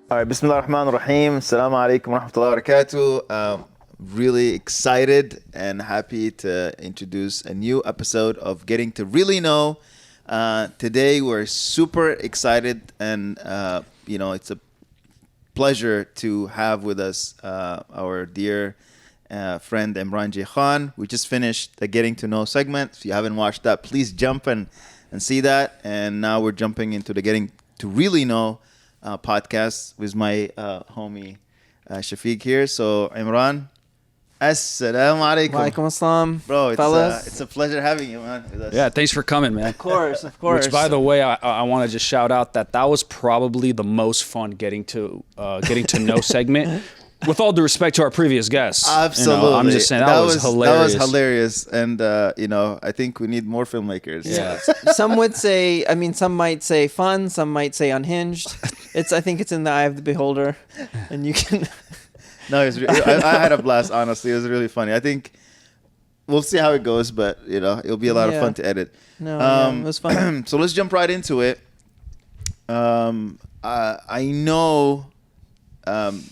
All right, Bismillah ar-Rahman ar-Rahim. Assalamu alaikum wa rahmatullahi wa barakatuh. Really excited and happy to introduce a new episode of Getting to Really Know. Today we're super excited and, it's a pleasure to have with us our dear friend Imran J. We just finished the Getting to Know segment. If you haven't watched that, please jump and see that. And now we're jumping into the Getting to Really Know podcast with my homie Chafik here. So Imran, assalamu alaikum. Walaikum assalam. Bro, fellas. it's a pleasure having you, man, with us. Yeah, thanks for coming, man. Of course. Which, by the way, I want to just shout out that was probably the most fun getting to know segment. With all due respect to our previous guests, Absolutely. I'm just saying that was hilarious. That was hilarious, and I think we need more filmmakers. Yeah. Some would say, some might say fun, some might say unhinged. I think it's in the eye of the beholder, and you can. No, I had a blast. Honestly, it was really funny. I think we'll see how it goes, but it'll be a lot of fun to edit. No, it was fun. So let's jump right into it. I know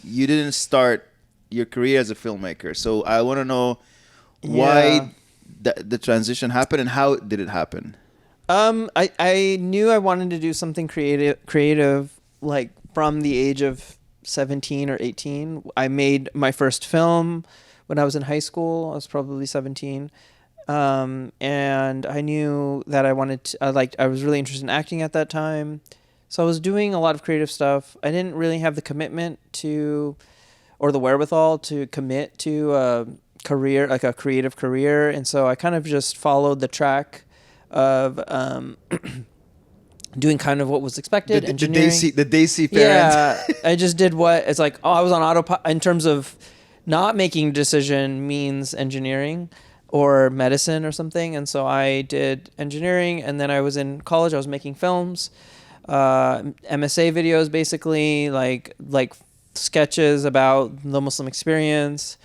you didn't start your career as a filmmaker, so I want to know why the transition happened and how did it happen. I knew I wanted to do something creative, like from the age of 17 or 18. I made my first film when I was in high school. I was probably 17. And I knew that I was really interested in acting at that time. So I was doing a lot of creative stuff. I didn't really have the commitment or the wherewithal to commit to a career, like a creative career. And so I kind of just followed the track of doing kind of what was expected. The Daisy parent. Yeah, I just did it's like, I was on autopilot in terms of not making a decision means engineering or medicine or something. And so I did engineering, and then I was in college. I was making films, MSA videos, basically like sketches about the Muslim experience.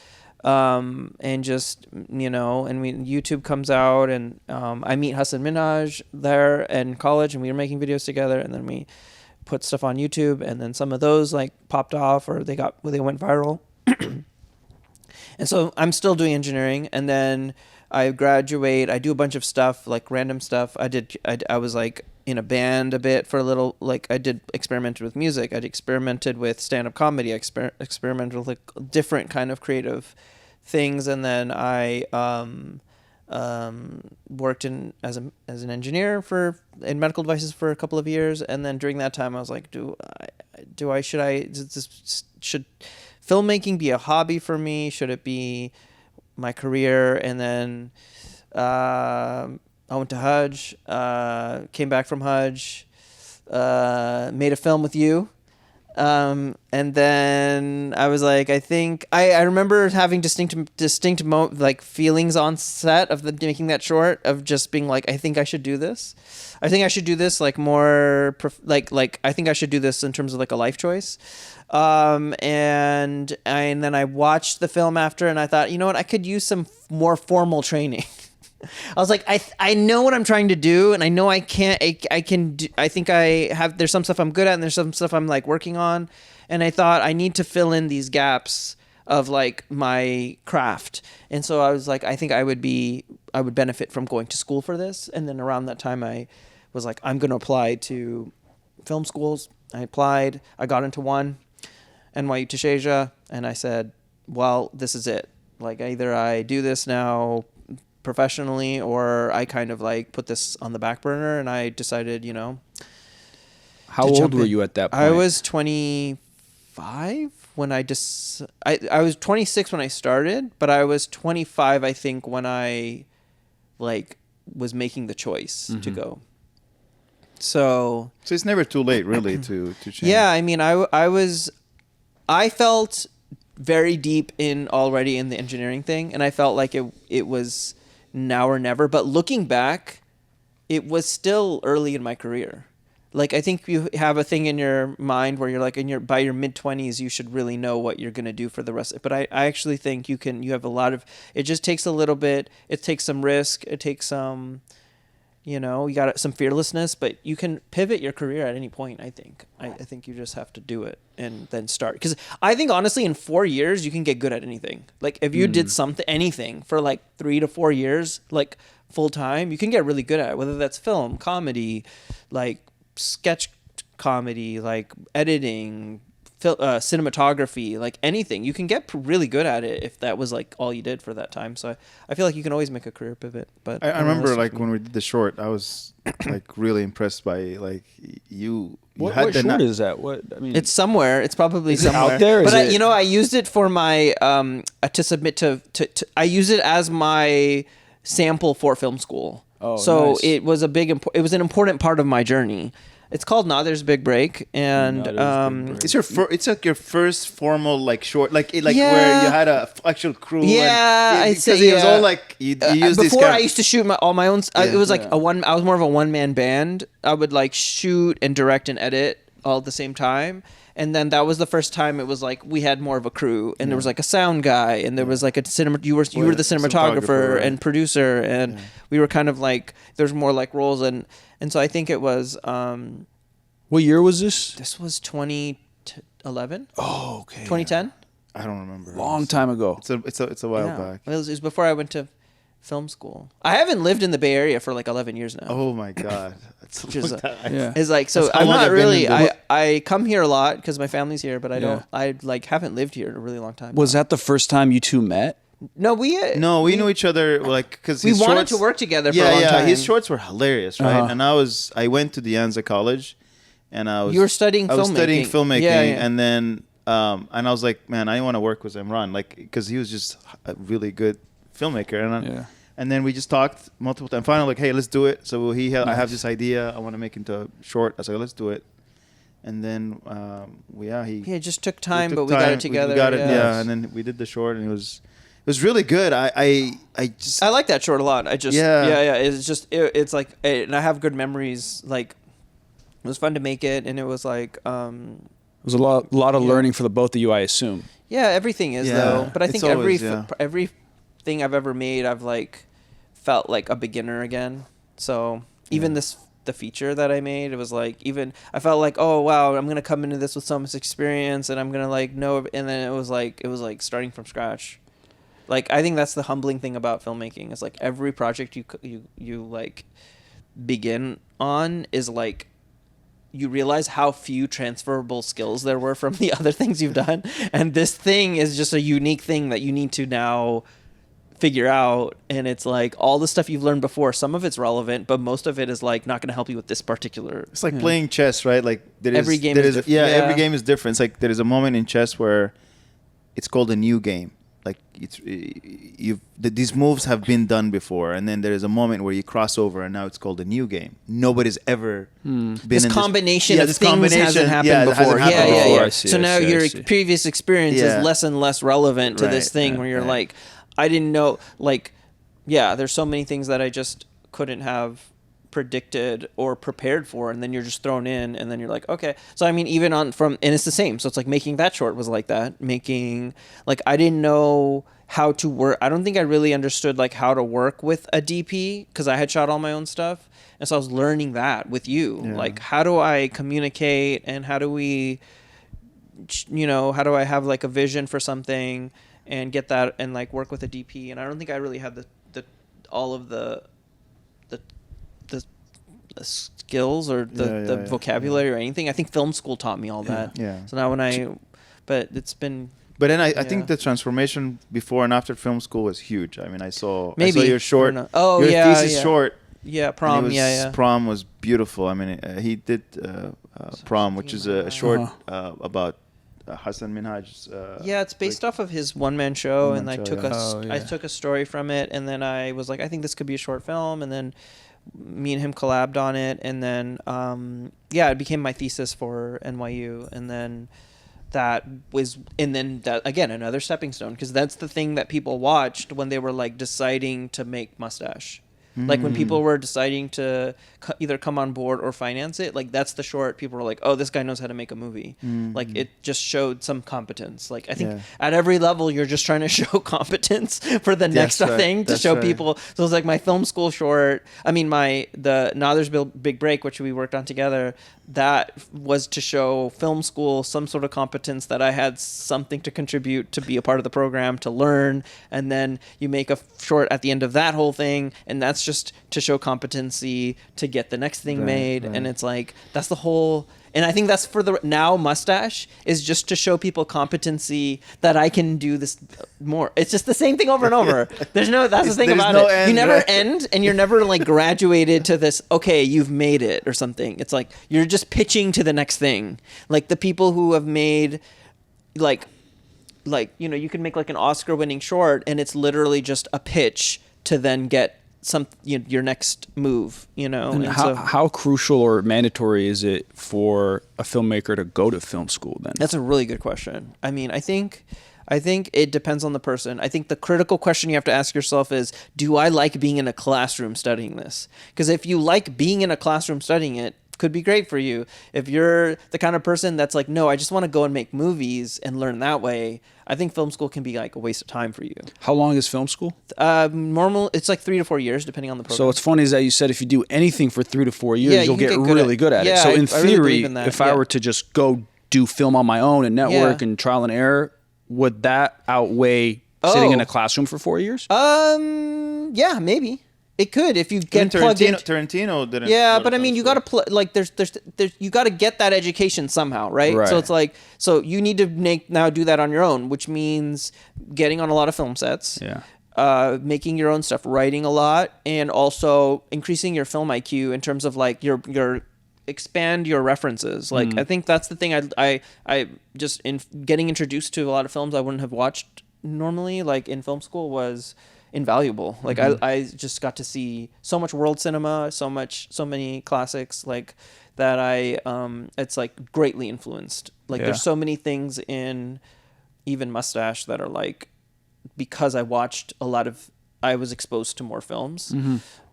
And just, YouTube comes out, and I meet Hassan Minhaj there in college, and we were making videos together, and then we put stuff on YouTube, and then some of those popped off, or they went viral. And so I'm still doing engineering, and then I graduate. I do a bunch of stuff, like random stuff. I was in a band a bit for a little, I experimented with music. I experimented with stand-up comedy. I experimented with different kind of creative things. And then I worked as an engineer in medical devices for a couple of years. And then during that time I was like, should filmmaking be a hobby for me? Should it be my career? And then I went to Hajj, came back from Hajj, made a film with you. And then I was like, I think I remember having distinct feelings on set of making that short, of just being like, I think I should do this. I think I should do this more I think I should do this in terms of a life choice. And then I watched the film after, and I thought, you know what, I could use some more formal training. I was like, I know what I'm trying to do, and I know I can do, I think there's some stuff I'm good at, and there's some stuff I'm working on. And I thought I need to fill in these gaps of my craft. And so I was like, I think I would benefit from going to school for this. And then around that time I was like, I'm going to apply to film schools. I applied, I got into one, NYU Tishaja, and I said, well, this is it. Either I do this now professionally, or I kind of put this on the back burner. And I decided, How old were you at that point? I was 25 when I was 26 when I started, but I was 25 I think when I was making the choice to go. So it's never too late, really, to change. Yeah, I felt very deep already in the engineering thing, and I felt like it was now or never. But looking back, it was still early in my career. I think you have a thing in your mind where you're by your mid-20s, you should really know what you're going to do for the rest. But I actually think you have a lot of, it just takes a little bit, it takes some risk, it takes some, You know, you got some fearlessness, but you can pivot your career at any point. I think. I think you just have to do it and then start. Because I think honestly, in 4 years, you can get good at anything. Like if you did anything for like 3 to 4 years, like full time, you can get really good at it. Whether that's film, comedy, like sketch comedy, like editing, cinematography, like anything, you can get really good at it if that was like all you did for that time. So I feel like you can always make a career pivot. But I remember like when we did the short, I was like really impressed by like you. What had the short is that? What I mean, it's somewhere. It's probably is it somewhere out there? But Is it- you know, I used it for my to submit to. I use it as my sample for film school. Oh, so nice. it was it was an important part of my journey. It's called Now There's a Big Break, and Now There's a Big Break. it's like your first formal like short like where Yeah. you had a actual crew. Yeah, and, I'd say, because it was yeah. all like you use these. Before I used to shoot all my own. It was like Yeah. I was more of a one man band. I would like shoot and direct and edit all at the same time. And then that was the first time it was like we had more of a crew, and there was like a sound guy, and there was like a cinema. You were the cinematographer right. and producer, and we were kind of like there's more like roles, and so I think it was. What year was this? This was 2011. Oh, okay. 2010. I don't remember. Long time ago. It's a while back. It was before I went to film school. I haven't lived in the Bay Area for like 11 years now. Oh my god, that's Which is, Yeah. It's like so. That's how I'm long not I've been really. in the- I come here a lot because my family's here, but I don't. Yeah. I like haven't lived here in a really long time. Was that the first time you two met? No, we knew each other like because we wanted to work together for a long time. His shorts were hilarious, right? Uh-huh. And I went to the Anza College, and You were studying I was studying filmmaking. filmmaking, Yeah, yeah. and then and I was like, man, I want to work with Imran, like because he was just a really good filmmaker, and then we just talked multiple times. Finally, like, hey, let's do it. So I have this idea, I want to make into a short. I was like, let's do it. And then It just took time, took but we got time. it together. We got it, yeah. and then we did the short, and it was really good. I just I like that short a lot. I just Yeah. It's just it's like and I have good memories. Like it was fun to make it, and it was like It was a lot of learning for the both of you, I assume. yeah, everything is Yeah. though. But I It's think always, everything I've ever made, I've like felt like a beginner again. So even the feature that I made, it was like even I felt like, oh wow, I'm gonna come into this with so much experience, and I'm gonna like know. And then it was like starting from scratch. Like I think that's the humbling thing about filmmaking is like every project you like begin on is like you realize how few transferable skills there were from the other things you've done, and this thing is just a unique thing that you need to now figure out. And it's like all the stuff you've learned before, some of it's relevant, but most of it is like not going to help you with this particular. It's like playing chess, right? Like Every game is different. every Yeah. game is different. It's like there is a moment in chess where it's called a new game. Like these moves have been done before, and then there is a moment where you cross over, and now it's called a new game. Nobody's ever been This in combination of this things combination- hasn't happened yeah, it before. hasn't happened Yeah. before. I see, So I now see, I your see. previous experience Yeah. is less and less relevant to this Right, thing right, where you're right. like, I didn't know, like, yeah, there's so many things that I just couldn't have predicted or prepared for, and then you're just thrown in, and then you're like, okay. So I mean, even and it's the same. So it's like making that short was like that. Making like I didn't know how to work. I don't think I really understood like how to work with a DP because I had shot all my own stuff, and so I was learning that with you. Yeah. Like, how do I communicate, and how do we, how do I have like a vision for something and get that and like work with a DP? And I don't think I really had the all of the skills or the vocabulary or anything. I think film school taught me all that. Yeah. So now but it's been. But then I Yeah. think the transformation before and after film school was huge. I mean, I saw Maybe. your short. I don't know. Oh, your yeah, thesis yeah. short. Yeah, and prom. it was, Yeah. Prom was beautiful. I mean, he did prom, which is a short about Hassan Minhaj's. Yeah, it's based off of his one-man show, and One-man I show, took yeah. I took a story from it, and then I was like, I think this could be a short film, and then me and him collabed on it, and then it became my thesis for NYU, and then that again another stepping stone, because that's the thing that people watched when they were like deciding to make Mustache. Like when people were deciding to either come on board or finance it, like that's the short. People were like, "Oh, this guy knows how to make a movie." Like it just showed some competence. Like I think at every level, you're just trying to show competence for the next thing to show people. So it's like my film school short. I mean, the Now There's Big Break, which we worked on together. That was to show film school some sort of competence that I had something to contribute to be a part of the program, to learn, and then you make a short at the end of that whole thing, and that's just to show competency to get the next thing made. And it's like that's the whole. And I think that's for the now mustache is just to show people competency that I can do this more. It's just the same thing over and over. That's the thing about it. End, you never right? end, and you're never like graduated to this. Okay, you've made it or something. It's like you're just pitching to the next thing. Like the people who have made, like you can make like an Oscar-winning short, and it's literally just a pitch to then get your next move, And so, how crucial or mandatory is it for a filmmaker to go to film school then? that's a really good question. I mean, I think it depends on the person. I think the critical question you have to ask yourself is, do I like being in a classroom studying this? Because if you like being in a classroom studying it, could be great for you. If you're the kind of person that's like, no, I just want to go and make movies and learn that way, I think film school can be like a waste of time for you. How long is film school? Normal, it's like 3 to 4 years, depending on the program. So what's funny is that you said if you do anything for 3 to 4 years, you'll get really good at it. So in I really theory, believe in that. if I were to just go do film on my own and network and trial and error, would that outweigh sitting in a classroom for 4 years? Yeah, maybe. It could if you get plugged in. Tarantino didn't. Yeah, but I mean, you got to like there's you got to get that education somehow, right? Right. So it's like you need to now do that on your own, which means getting on a lot of film sets. Yeah. Making your own stuff, writing a lot, and also increasing your film IQ in terms of like your expand your references. Like I think that's the thing. I just in getting introduced to a lot of films I wouldn't have watched normally, like in film school, was invaluable. Like I just got to see so much world cinema, so many classics, like that it's like greatly influenced. Like there's so many things in even Mustache that are like, because I watched I was exposed to more films.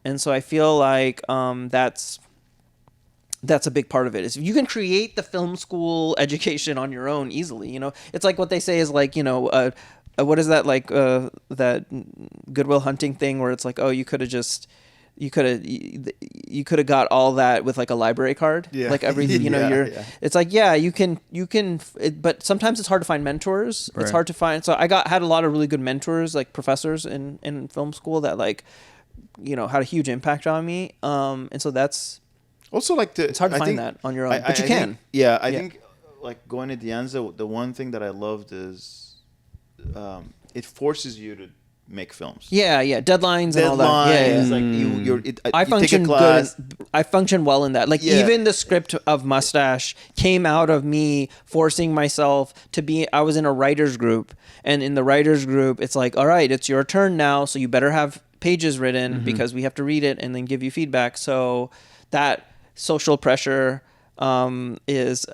And so I feel like that's a big part of it. Is you can create the film school education on your own easily. It's like what they say is like, what is that, like that Goodwill Hunting thing where it's like, oh, you could have got all that with like a library card, like everything. It's like, you can, but sometimes it's hard to find mentors. It's hard to find. So I had a lot of really good mentors, like professors in film school that like, had a huge impact on me. And so that's also like it's hard to find that on your own, but you can. I think like going to De Anza, the one thing that I loved is it forces you to make films. Deadlines and all that. Like I function good. I function well in that. Like even the script of Mustache came out of me forcing myself to be. I was in a writers group, and in the writers group, it's like, all right, it's your turn now, so you better have pages written because we have to read it and then give you feedback. So that social pressure is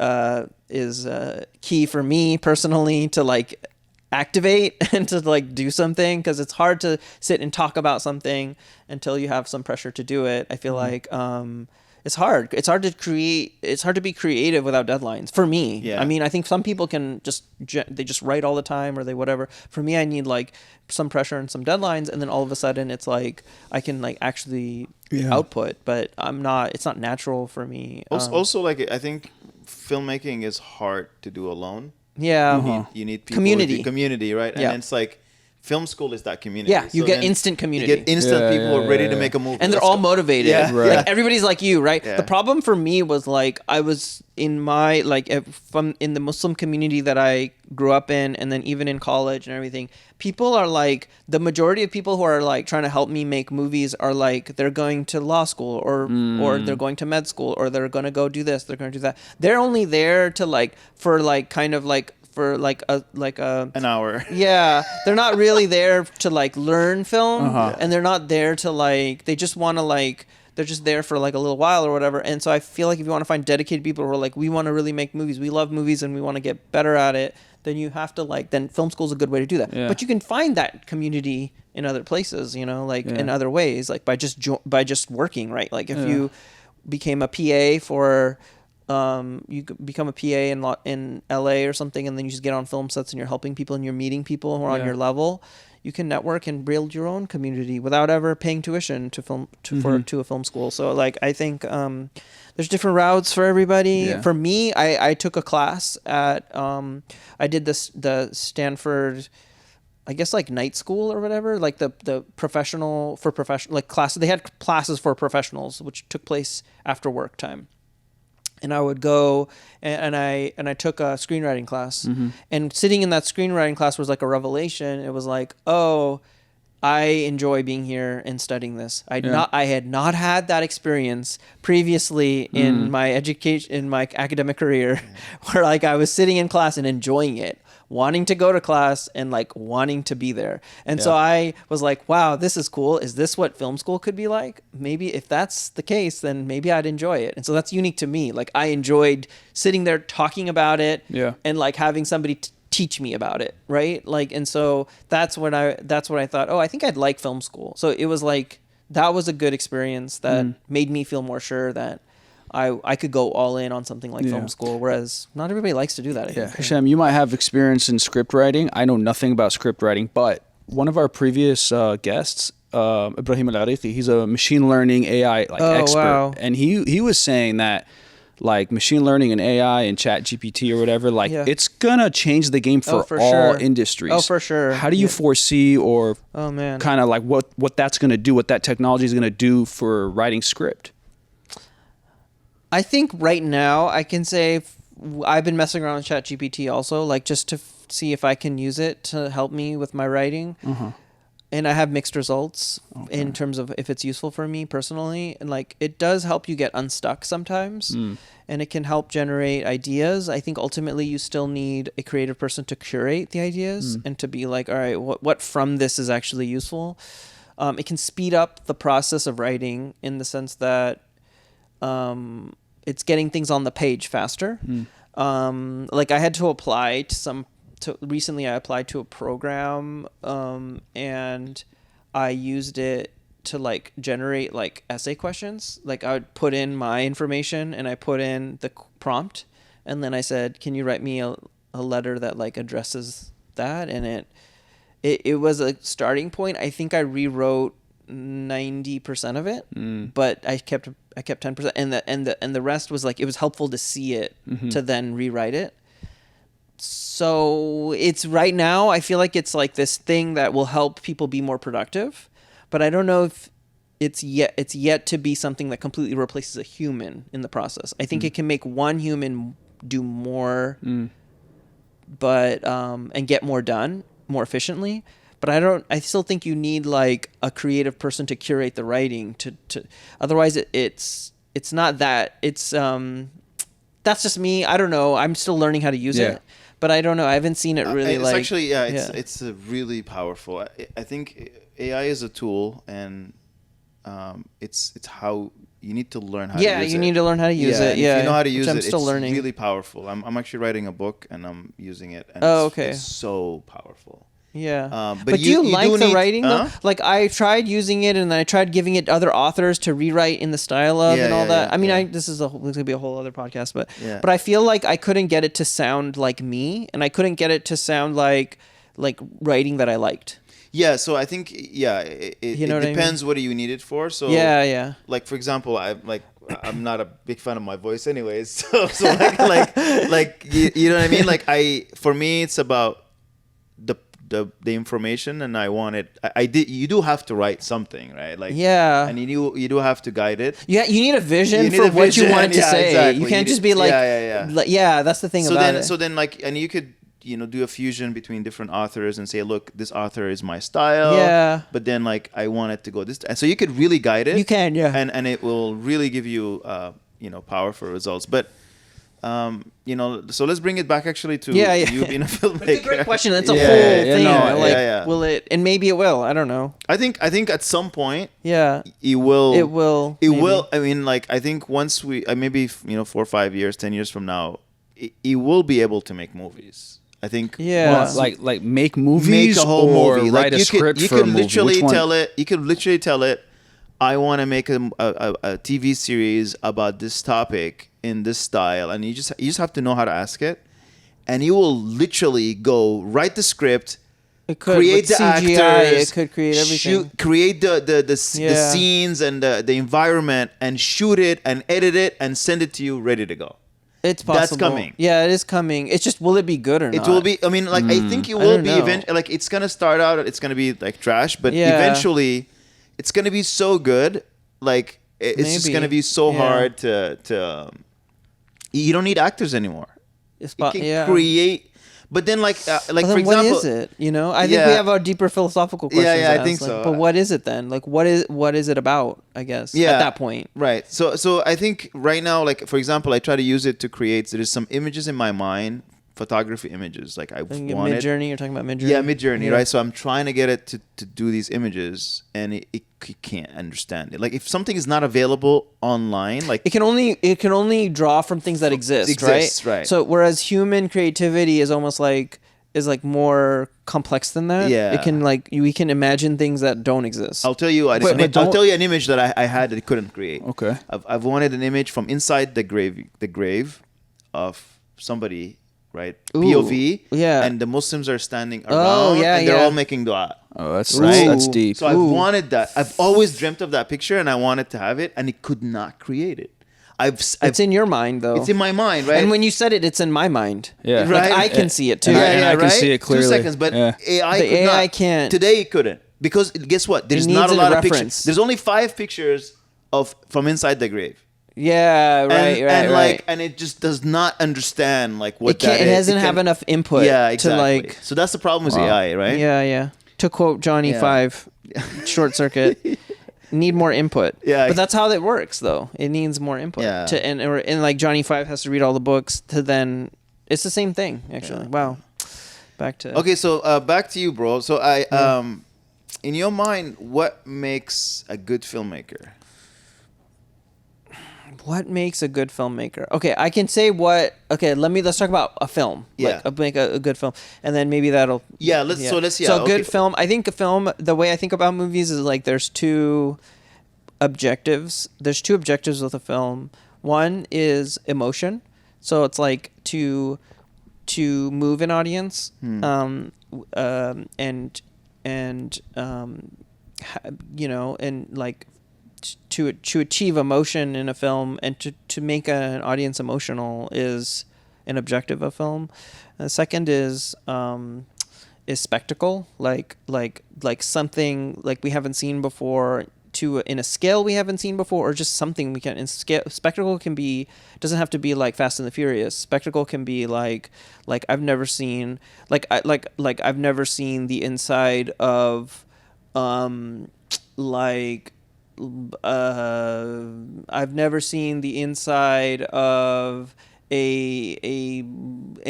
key for me personally to like activate and to like do something, because it's hard to sit and talk about something until you have some pressure to do it. I feel like it's hard to create, it's hard to be creative without deadlines for me. I mean, I think some people can they just write all the time or they whatever. For me, I need like some pressure and some deadlines, and then all of a sudden it's like I can like actually output, but it's not natural for me. Also like I think filmmaking is hard to do alone. You need people, community, right? And it's like film school is that community. You get instant community. You get instant people who are ready to make a movie, and they're all motivated. Like everybody's like you, right? Yeah. The problem for me was like I was in my in the Muslim community that I grew up in, and then even in college and everything. People are like, the majority of people who are like trying to help me make movies are like, they're going to law school or they're going to med school, or they're going to go do this, they're going to do that. They're only there to like for like kind of like for like an hour. They're not really there to like learn film, and they're not there to like, they just want to like, they're just there for like a little while or whatever. And so I feel like if you want to find dedicated people who are like, we want to really make movies, we love movies and we want to get better at it, then you have to like, then film school is a good way to do that. Yeah. But you can find that community in other places, you know, like in other ways, like by just working, right? Like if you became a PA for, you could become a PA in LA or something, and then you just get on film sets and you're helping people and you're meeting people who are on your level. You can network and build your own community without ever paying tuition to a film school. So like I think there's different routes for everybody. Yeah. For me, I took a class at I did the Stanford, I guess like night school or whatever, like the professional like classes. They had classes for professionals which took place after work time. And I would go and I took a screenwriting class. And sitting in that screenwriting class was like a revelation. It was like, oh, I enjoy being here and studying this. I had not had that experience previously in my education, in my academic career, where like I was sitting in class and enjoying it, wanting to go to class and like wanting to be there. And so I was like, wow, this is cool. Is this what film school could be like? Maybe if that's the case, then maybe I'd enjoy it. And so that's unique to me. Like I enjoyed sitting there talking about it and like having somebody teach me about it. Right. Like, and so that's when I thought, oh, I think I'd like film school. So it was like, that was a good experience that made me feel more sure that I could go all in on something like film school, whereas not everybody likes to do that. Hisham, you might have experience in script writing. I know nothing about script writing, but one of our previous guests, Ibrahim Al-Ariqi, he's a machine learning AI expert. Wow. And he was saying that like machine learning and AI and chat GPT or whatever, like it's gonna change the game for all industries. Oh, for sure. How do you foresee or kind of like what that's gonna do, what that technology is gonna do for writing script? I think right now I can say I've been messing around with ChatGPT also, like just to see if I can use it to help me with my writing. And I have mixed results in terms of if it's useful for me personally. And like it does help you get unstuck sometimes, and it can help generate ideas. I think ultimately you still need a creative person to curate the ideas and to be like, all right, what from this is actually useful. It can speed up the process of writing in the sense that it's getting things on the page faster. Like I had to apply recently I applied to a program and I used it to like generate like essay questions. Like I would put in my information and I put in the prompt and then I said, can you write me a letter that like addresses that? And it was a starting point. I think I rewrote 90% of it, but I kept 10%, and the rest was like it was helpful to see it to then rewrite it. So it's right now I feel like it's like this thing that will help people be more productive, but I don't know if it's yet to be something that completely replaces a human in the process. I think it can make one human do more, but and get more done more efficiently. But I still think you need like a creative person to curate the writing to otherwise it's not that. It's that's just me. I don't know. I'm still learning how to use it. But I don't know. I haven't seen it really it's like actually it's really powerful. I think AI is a tool and it's how you need to learn how to use it. Yeah, you need to learn how to use it. Yeah. If you know how to use it, still it's learning. really powerful. I'm actually writing a book and I'm using it and it's so powerful. Yeah. But do you like the writing though? Like I tried using it and then I tried giving it to other authors to rewrite in the style of and all that. I mean, this is going to be a whole other podcast, but I feel like I couldn't get it to sound like me and I couldn't get it to sound like writing that I liked. Yeah, so I think it depends what you need it for. So like for example, I'm not a big fan of my voice anyways. So like you know what I mean? Like for me it's about the information and I want it. You do have to write something, right? Like and you do have to guide it. Yeah, you need a vision for what you want it to say. Exactly. You can't just be like that's the thing about it. So then like and you could do a fusion between different authors and say, look, this author is my style. Yeah. But then like I want it to go this. And so you could really guide it. You can, yeah. And it will really give you powerful results. But So let's bring it back actually to Yeah. you being a filmmaker. It's a great question. That's a Yeah, whole yeah, thing. no, like, yeah. will it? And maybe it will. I don't know. I think at some point Yeah. it will. It will. It maybe. will. I mean, like, I think once we maybe 4 or 5 years, 10 years from now, it will be able to make movies. I think. Yeah. like make movies make a whole or movie. write Like, a script you for a could movie. literally Which one? tell it. You could literally tell it. I want to make a TV series about this topic in this style, and you just have to know how to ask it, and you will literally go write the script, It could create with the CGI, actors, It could create everything. create the Yeah. scenes and the environment, and shoot it and edit it and send it to you ready to go. It's possible. That's coming. Yeah, it is coming. It's just, will it be good or not? It will be. I mean, like, I think it I will don't be know. eventually. Like, it's gonna start out. It's gonna be like trash, but Yeah. eventually, it's gonna be so good. Like, it's just Maybe. gonna be so Yeah. hard to. You don't need actors anymore. It's You can yeah. create. But then, like But for then example, what is it? I think Yeah. we have our deeper philosophical questions. yeah, I to ask, think like, so. But what is it then? Like, what is it about? I guess. Yeah. At that point. Right. So I think right now, like, for example, I try to use it to create. There's some images in my mind, photography images. Like, I Like wanted. Mid-Journey. You're talking about Mid-Journey. Yeah, Mid-Journey, Yeah. right? So I'm trying to get it to do these images, and it can't understand it. Like, if something is not available online, like, It can only draw from things that exist, right. So whereas human creativity is almost like more complex than that. Yeah. It can we can imagine things that don't exist. I'll tell you, but I'll don't- tell you an image that I had that it couldn't create. Okay. I've wanted an image from inside the grave of somebody, right? Ooh, POV. yeah. And the Muslims are standing around. Oh, yeah, and they're yeah. all making dua. Oh, that's Right? that's deep. So I've Ooh. wanted that. I've always dreamt of that picture, and I wanted to have it, and it could not create it. It's in your mind though. It's in my mind, right? And when you said it, it's in my mind. Yeah. Like, Right. I can see it too. And I can see it clearly. 2 seconds, but Yeah. AI The could AI not. can't. Today it couldn't, because guess what? There's needs not a a lot of reference. pictures. There's only 5 pictures from inside the grave. Yeah, right, right. And it just does not understand like what It can't. that It is. doesn't have can- enough input. Yeah, exactly. To So that's the problem with Wow. AI, right? Yeah. To quote Johnny Yeah. 5, short circuit. Need more input. Yeah. But that's how it works though. It needs more input. Yeah. And like Johnny 5 has to read all the books to then it's the same thing actually. Yeah. Wow. Back to Okay, so back to you, bro. So in your mind, what makes a good filmmaker? what makes a good filmmaker? Okay, I can say let's talk about a film. Yeah. Like make a good film. And then maybe that'll Yeah, So a good film. I think a film. The way I think about movies is like there's two objectives. There's two objectives with a film. One is emotion, so it's like to move an audience, and like to achieve emotion in a film and to make an audience emotional is an objective of film. The second is spectacle, like something like we haven't seen before, in a scale we haven't seen before, or just something we can. Spectacle doesn't have to be like Fast and the Furious. Spectacle can be like I've never seen I've never seen the inside of I've never seen the inside of an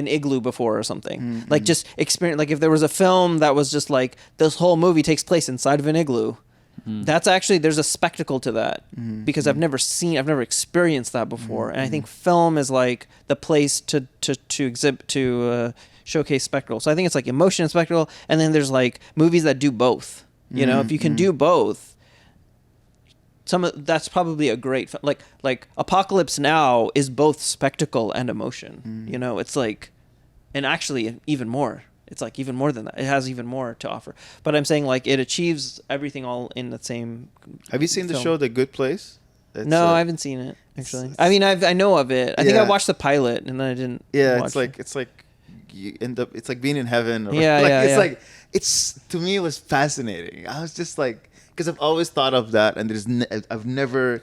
igloo before or something. Mm-hmm. Like just experience. Like if there was a film that was just like this whole movie takes place inside of an igloo. That's actually, there's a spectacle to that because I've never experienced that before. And I think film is like the place to exhibit, to showcase spectacle. So I think it's like emotion and spectacle. And then there's like movies that do both, if you can do both, that's probably a great, like Apocalypse Now is both spectacle and emotion, it's like, and actually even more. It's like even more than that. It has even more to offer. But I'm saying like it achieves everything all in the same. Have you seen the film. show The Good Place? No, I haven't seen it actually. I mean, I know of it. I think I Yeah. watched the pilot and then I didn't. Yeah, watch it's like you end up. It's like being in heaven. Or Yeah, like, yeah, It's yeah. like to me it was fascinating. I was just like, because I've always thought of that, and I've never.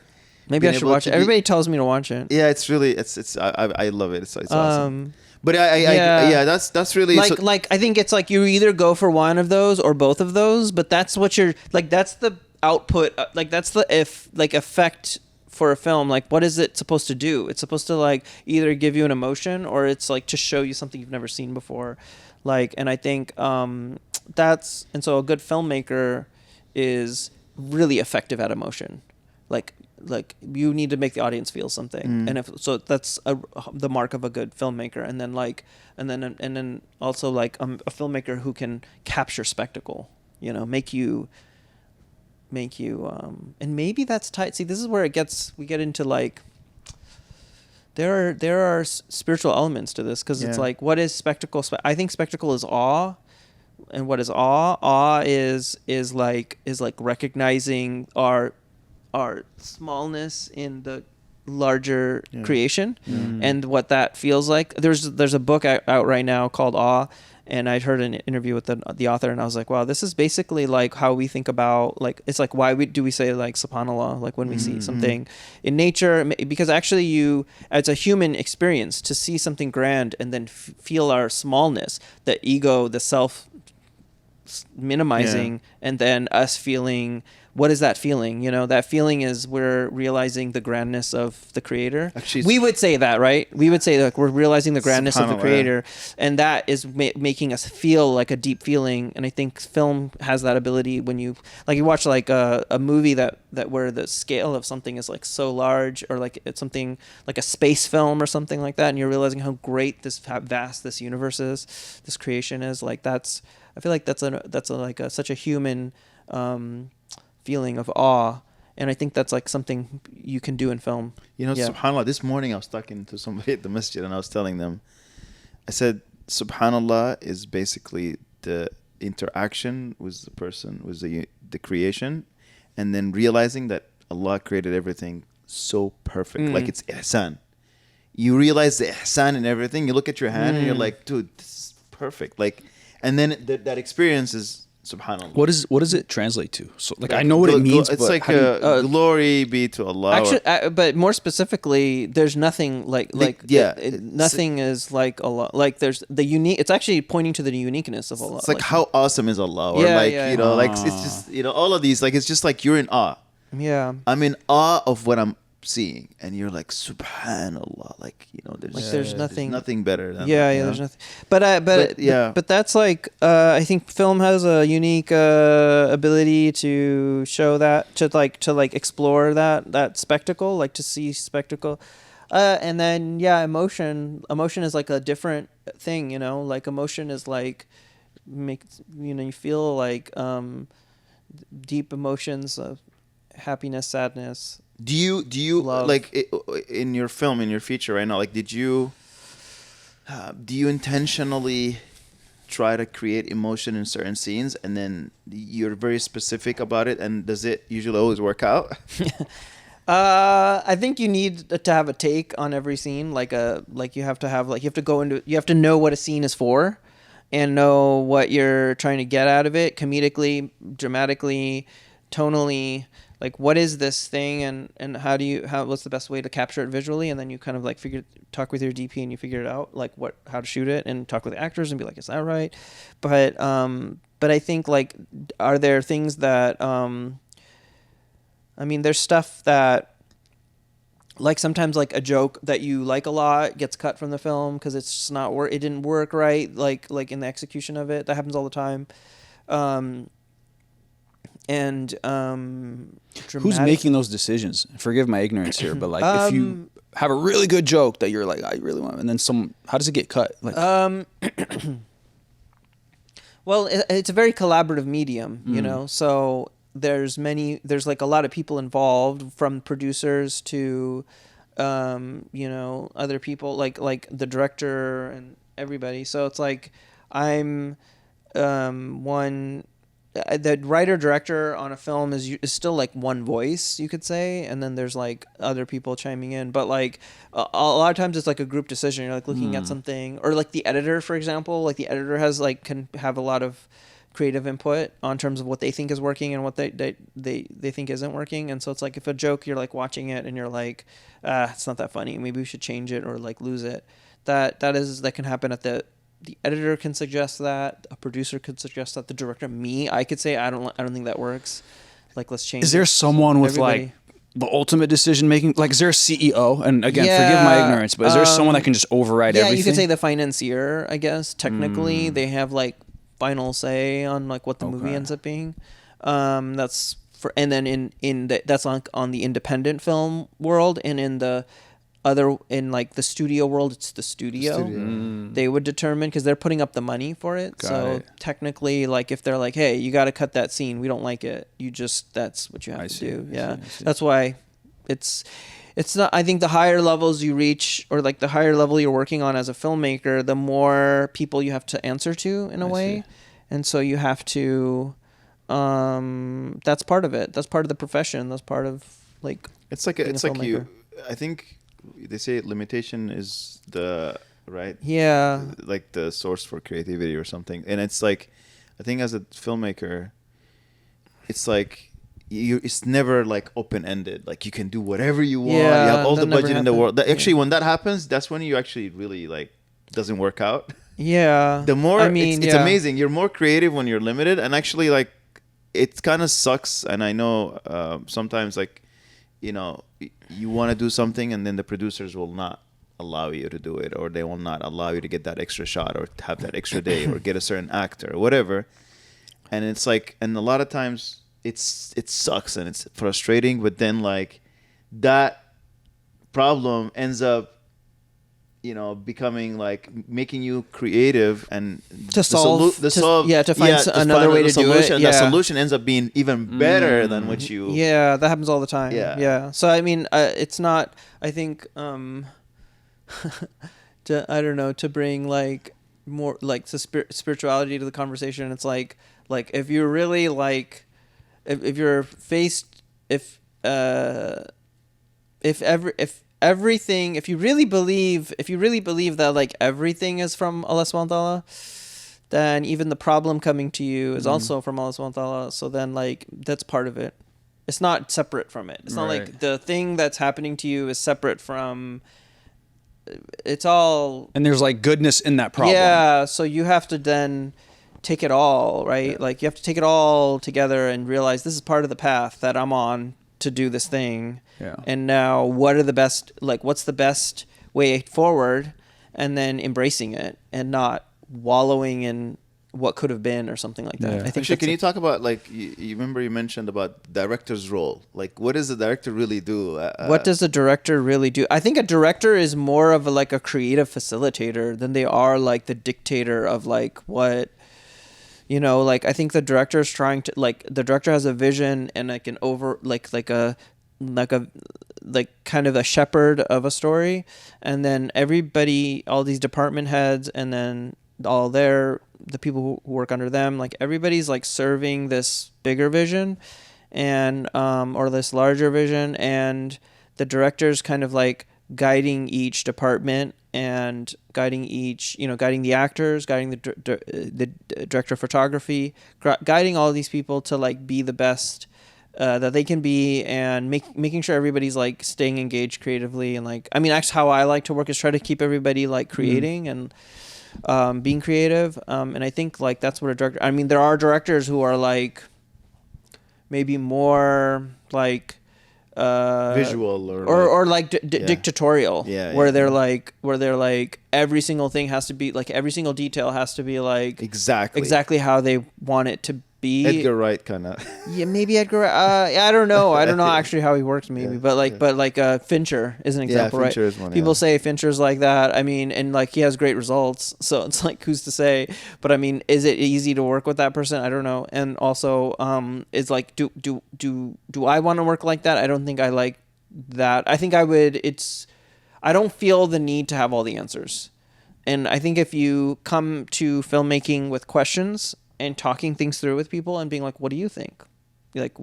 Maybe I been should able watch to it. be- Everybody tells me to watch it. Yeah, it's really I love it. It's awesome. But yeah. that's really Like I think it's like you either go for one of those or both of those, but that's what you're like. That's the output. Like that's the effect for a film, like what is it supposed to do? It's supposed to like either give you an emotion or it's like to show you something you've never seen before. Like, and I think and so a good filmmaker is really effective at emotion. Like you need to make the audience feel something, and that's the mark of a good filmmaker. And then also like a filmmaker who can capture spectacle, you know, make you and maybe that's tight. See, this is where we get into like there are spiritual elements to this, because it's like, what is spectacle? I think spectacle is awe. And what is awe? Awe is like recognizing our smallness in the larger creation, and what that feels like. There's a book out right now called Awe, and I'd heard an interview with the author, and I was like, wow, this is basically like how we think about, like, it's like, why do we say like subhanallah, like when we see something in nature? Because actually it's a human experience to see something grand and then feel our smallness, the ego, the self minimizing, and then us feeling, what is that feeling? You know, that feeling is we're realizing the grandness of the creator. Actually, we would say that, right? We would say like we're realizing the grandness of the creator, and that is making us feel like a deep feeling. And I think film has that ability. When you watch like a movie that where the scale of something is like so large, or like it's something like a space film or something like that, and you're realizing how great how vast this universe is, this creation is. Like I feel like that's such a human feeling of awe, and I think that's like something you can do in film. You know, subhanallah, this morning I was talking to somebody at the masjid, and I was telling them, I said, subhanallah is basically the interaction with the person, with the creation, and then realizing that Allah created everything so perfect, like it's ihsan. You realize the ihsan in everything. You look at your hand and you're like, dude, this is perfect. Like, and then that experience is subhanallah. What does it translate to? So like I know what it means, it's but like glory be to Allah. Actually, but more specifically, there's nothing nothing is like Allah. Like there's the unique. It's actually pointing to the uniqueness of Allah. It's like how awesome is Allah, or like it's just all of these. Like it's just like you're in awe. Yeah, I'm in awe of what I'm seeing, and you're like subhanallah, like there's nothing better than there's nothing, but that's like I think film has a unique ability to show that, to explore that spectacle, like to see spectacle, and then emotion is like a different thing, like emotion is like you feel like deep emotions of happiness, sadness. Do you love. Like in your film, in your feature right now, like do you intentionally try to create emotion in certain scenes, and then you're very specific about it, and does it usually always work out? I think you need to have a take on every scene, you have to know what a scene is for, and know what you're trying to get out of it, comedically, dramatically, tonally. Like, what is this thing, and what's the best way to capture it visually? And then you kind of like talk with your DP and you figure it out, like how to shoot it, and talk with the actors and be like, is that right? But I think like, are there things that, there's stuff that, like sometimes like a joke that you like a lot gets cut from the film because it's just it didn't work right, like in the execution of it. That happens all the time. And who's making those decisions? Forgive my ignorance here, but like if you have a really good joke that you're like, I really want, and then how does it get cut? Like, well, it's a very collaborative medium, so there's like a lot of people involved, from producers to other people, like the director and everybody. So it's like I'm the writer director on a film is still like one voice, you could say, and then there's like other people chiming in, but like a lot of times it's like a group decision. You're like looking at something, or like the editor, for example, like the editor can have a lot of creative input on terms of what they think is working and what they think isn't working. And so it's like, if a joke, you're like watching it and you're like, it's not that funny, maybe we should change it or like lose it, that can happen at the editor can suggest that, a producer could suggest that, the director, I could say, I don't think that works. Like, let's change. Is there someone with everybody, like the ultimate decision making? Like, is there a CEO? And again, Yeah, forgive my ignorance, but is there someone that can just override yeah, everything? you could say the financier, I guess. Technically, they have like final say on like what the movie ends up being. That's for, and then that's on the independent film world, and in the other, in like the studio world, it's the studio. They would determine, because they're putting up the money for it. Got it. Technically, like if they're like, hey, you got to cut that scene, we don't like it, that's what you have to do. I see. That's why it's not, I think the higher levels you reach, or like the higher level you're working on as a filmmaker, the more people you have to answer to in a way. And so you have to that's part of it. That's part of the profession. That's part of like It's like being a filmmaker. I think they say limitation is the right. Yeah. Like the source for creativity or something. And it's like, I think as a filmmaker, it's like it's never like open ended. Like you can do whatever you want. Yeah, you have all that the never budget in the happened. world. Actually, when that happens, that's when you actually really like doesn't work out. Yeah. The more, I mean, it's amazing. You're more creative when you're limited, and actually, like, it kind of sucks. And I know sometimes, like, you know, you want to do something, and then the producers will not allow you to do it, or they will not allow you to get that extra shot, or have that extra day, or get a certain actor, or whatever. And it's like, and a lot of times, it sucks and it's frustrating. But then, like, that problem ends up, you know, becoming like making you creative and To solve, to find another way to do it. And Yeah. the solution ends up being even better than what you. Yeah, that happens all the time. Yeah. So I mean, it's not. I think I don't know, to bring like more like the spirituality to the conversation. It's like if you're really like if you're faced if everything, if you really believe that like everything is from Allah subhanahu wa ta'ala, then even the problem coming to you is also from Allah subhanahu wa ta'ala. So then like that's part of it. It's not separate from it. It's not like the thing that's happening to you is separate from, it's all, And there's like goodness in that problem. yeah, so you have to then take it all, right? Like you have to take it all together and realize this is part of the path that I'm on to do this thing. Yeah. And now what's the best way forward, and then embracing it and not wallowing in what could have been or something like that. Yeah. I think Actually, can you talk about like you remember you mentioned about director's role? Like, what does the director really do? What does a director really do? I think a director is more of like a creative facilitator than they are like the dictator of like what, you know, like I think the director is trying to, like, the director has a vision and like an over like kind of a shepherd of a story, and then everybody, all these department heads, and then the people who work under them, like everybody's like serving this bigger vision and or this larger vision, and the director's kind of like guiding each department and guiding the actors, guiding the director of photography, guiding all these people to like be the best that they can be, and making sure everybody's like staying engaged creatively. And like, I mean, actually how I like to work is try to keep everybody like creating and being creative. And I think like that's what a director, I mean, there are directors who are like maybe more like visual or like dictatorial, where they're like every single thing has to be like, every single detail has to be like exactly how they want it to be. Edgar Wright kind of. Yeah, maybe Edgar. I don't know actually how he works, maybe, but Fincher is an example, yeah, Fincher right? is one, People say Fincher's like that. I mean, and like he has great results, so it's like who's to say? But I mean, is it easy to work with that person? I don't know. And also, it's like, do I want to work like that? I don't think I like that. I think I would. I don't feel the need to have all the answers, and I think if you come to filmmaking with questions and talking things through with people and being like, what do you think? Like,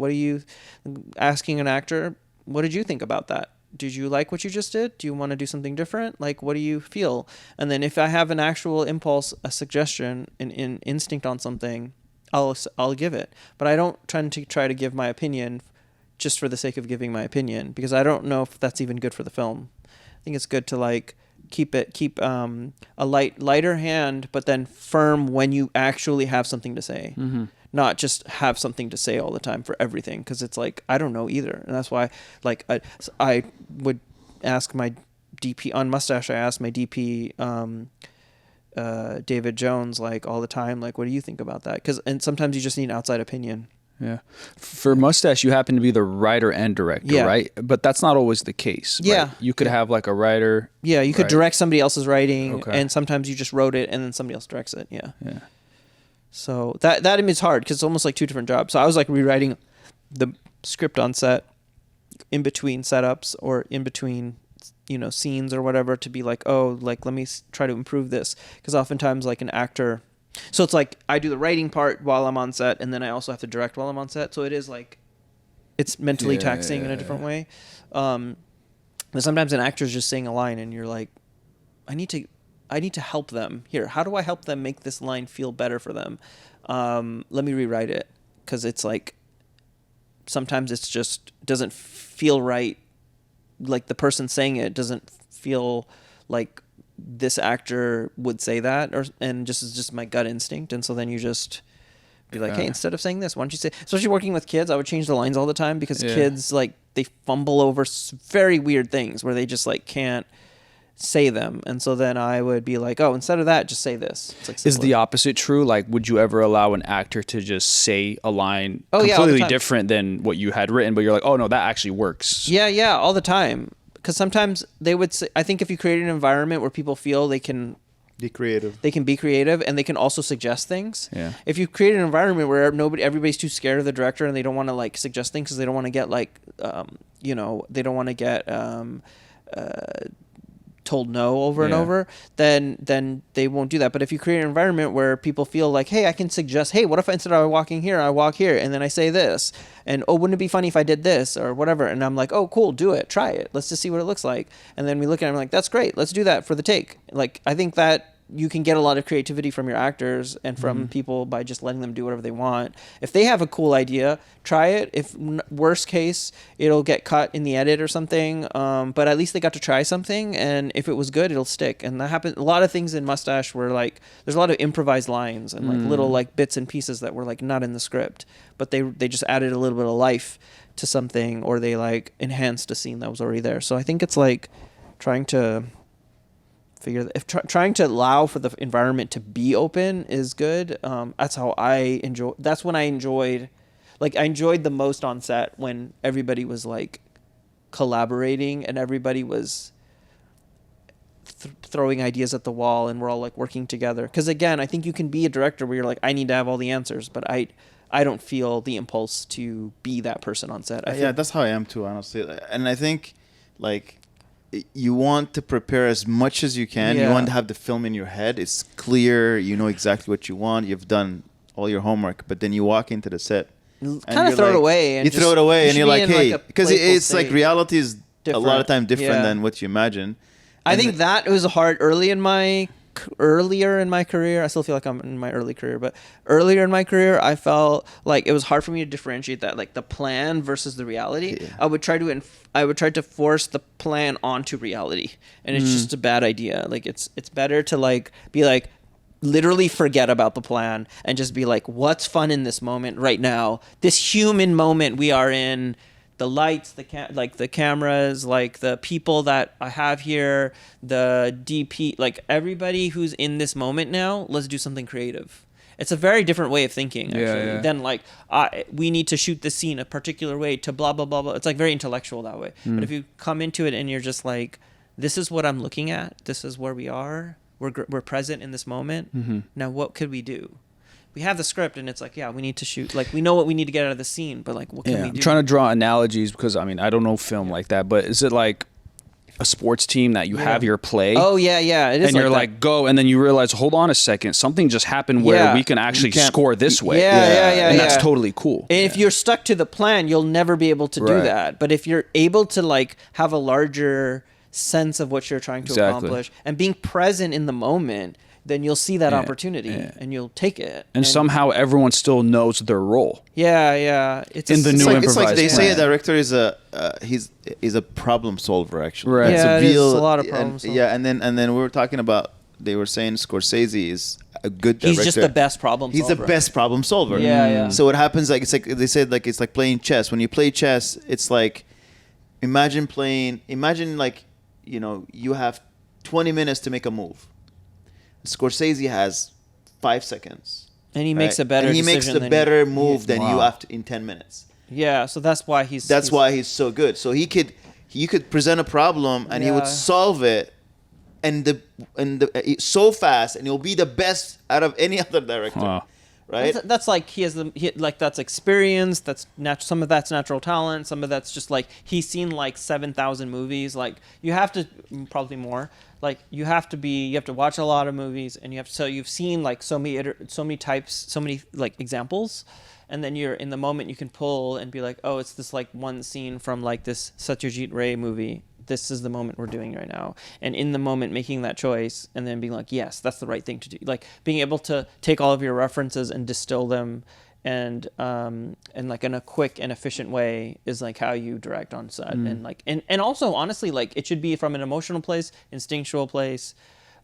asking an actor, what did you think about that? Did you like what you just did? Do you want to do something different? Like, what do you feel? And then if I have an actual impulse, a suggestion, an instinct on something, I'll give it. But I don't try to give my opinion just for the sake of giving my opinion, because I don't know if that's even good for the film. I think it's good to like keep a lighter hand, but then firm when you actually have something to say. Not just have something to say all the time for everything, because it's like I don't know either, and that's why like I would ask my DP on Mustache. I asked my DP David Jones like all the time, like, what do you think about that? And sometimes you just need an outside opinion. Yeah. For Mustache, you happen to be the writer and director, right? But that's not always the case. Yeah. Right? You could have like a writer. Yeah, you could direct somebody else's writing, and sometimes you just wrote it and then somebody else directs it. Yeah. Yeah. So that is hard because it's almost like two different jobs. So I was like rewriting the script on set in between setups or in between, scenes or whatever, to be like, oh, like, let me try to improve this. Because oftentimes like an actor, so it's like I do the writing part while I'm on set, and then I also have to direct while I'm on set. So it is like, it's mentally taxing in a different way. But sometimes an actor's just saying a line and you're like, I need to help them here. How do I help them make this line feel better for them? Let me rewrite it. Cause it's like, sometimes it's just doesn't feel right. Like the person saying it doesn't feel like this actor would say that, and just is just my gut instinct. And so then you just be like, hey, instead of saying this, why don't you say, especially working with kids, I would change the lines all the time because kids, like, they fumble over very weird things where they just like can't say them. And so then I would be like, oh, instead of that, just say this. It's like is the opposite true? Like, would you ever allow an actor to just say a line completely different than what you had written, but you're like, oh no, that actually works? Yeah, all the time. Because sometimes they would say, I think if you create an environment where people feel they can be creative, and they can also suggest things. Yeah. If you create an environment where everybody's too scared of the director and they don't want to like suggest things because they don't want to get like, they don't want to get told no over and over, then they won't do that. But if you create an environment where people feel like, hey, I can suggest, hey, what if instead of walking here, I walk here, and then I say this, and oh, wouldn't it be funny if I did this or whatever? And I'm like, oh, cool, do it, try it, let's just see what it looks like. And then we look at it and I'm like, that's great, let's do that for the take. Like, I think that you can get a lot of creativity from your actors and from people by just letting them do whatever they want. If they have a cool idea, try it. If worst case, it'll get cut in the edit or something. But at least they got to try something, and if it was good, it'll stick. And that happened. A lot of things in Mustache were like, there's a lot of improvised lines and like little like bits and pieces that were like not in the script, but they just added a little bit of life to something, or they like enhanced a scene that was already there. So I think it's like trying to trying to allow for the environment to be open is good. That's how I enjoy. That's when I enjoyed the most on set, when everybody was like collaborating and everybody was throwing ideas at the wall and we're all like working together. Because again, I think you can be a director where you're like, I need to have all the answers, but I don't feel the impulse to be that person on set. That's how I am too, honestly. And I think like, you want to prepare as much as you can. You want to have the film in your head. It's clear. You know exactly what you want. You've done all your homework. But then you walk into the set. Kind of throw it away. You throw it away and you're like, hey. Because it's like reality is a lot of time different than what you imagine. I think that was hard earlier in my career. I still feel like I'm in my early career, but earlier in my career, I felt like it was hard for me to differentiate that, like the plan versus the reality. Yeah. I would try to force the plan onto reality, and it's just a bad idea. Like it's better to like be like, literally forget about the plan and just be like, what's fun in this moment right now, this human moment we are in. The lights, the cameras, like the people that I have here, the DP, like everybody who's in this moment now, let's do something creative. It's a very different way of thinking, actually, than like, we need to shoot this scene a particular way to blah, blah, blah, blah. It's like very intellectual that way. But if you come into it and you're just like, this is what I'm looking at, this is where we are, we're present in this moment. Now what could we do? We have the script and it's like, we need to shoot, like we know what we need to get out of the scene, but like what can we do? I'm trying to draw analogies because I mean I don't know film like that, but is it like a sports team that you have your play? Oh yeah, it is. And you're like go, and then you realize, hold on a second, something just happened where we can actually score this way. And that's totally cool. And if you're stuck to the plan, you'll never be able to do that. But if you're able to like have a larger sense of what you're trying to accomplish and being present in the moment, then you'll see that Yeah, opportunity yeah. and you'll take it. And somehow everyone still knows their role. Yeah. It's In the It's new like, improvised they say a plan. director is a problem solver, actually. Right. It's Yeah, a it is real, a lot of problem solving. Yeah, and then we were talking about, they were saying Scorsese is a good director. He's just the best problem He's solver. the best problem solver. Yeah. So what happens, like, it's like they said, like, it's like playing chess. When you play chess, it's like, imagine like, you know, you have 20 minutes to make a move. Scorsese has 5 seconds. And he makes a better and he makes decision the than better move than you Wow. have in 10 minutes. Yeah, so that's why he's So good. So you could present a problem and he would Yeah. solve it so fast, and he'll be the best out of any other director. Wow. Right? That's like that's experience. That's some of that's natural talent. Some of that's just like he's seen like 7,000 movies. Like you have to probably more. Like you have to watch a lot of movies, and you've seen like so many types, so many like examples, and then you're in the moment you can pull and be like, oh, it's this like one scene from like this Satyajit Ray movie. This is the moment we're doing right now, and in the moment making that choice and then being like, yes, that's the right thing to do. Like being able to take all of your references and distill them and like in a quick and efficient way is like how you direct on set. And like and also honestly, like it should be from an emotional place, instinctual place.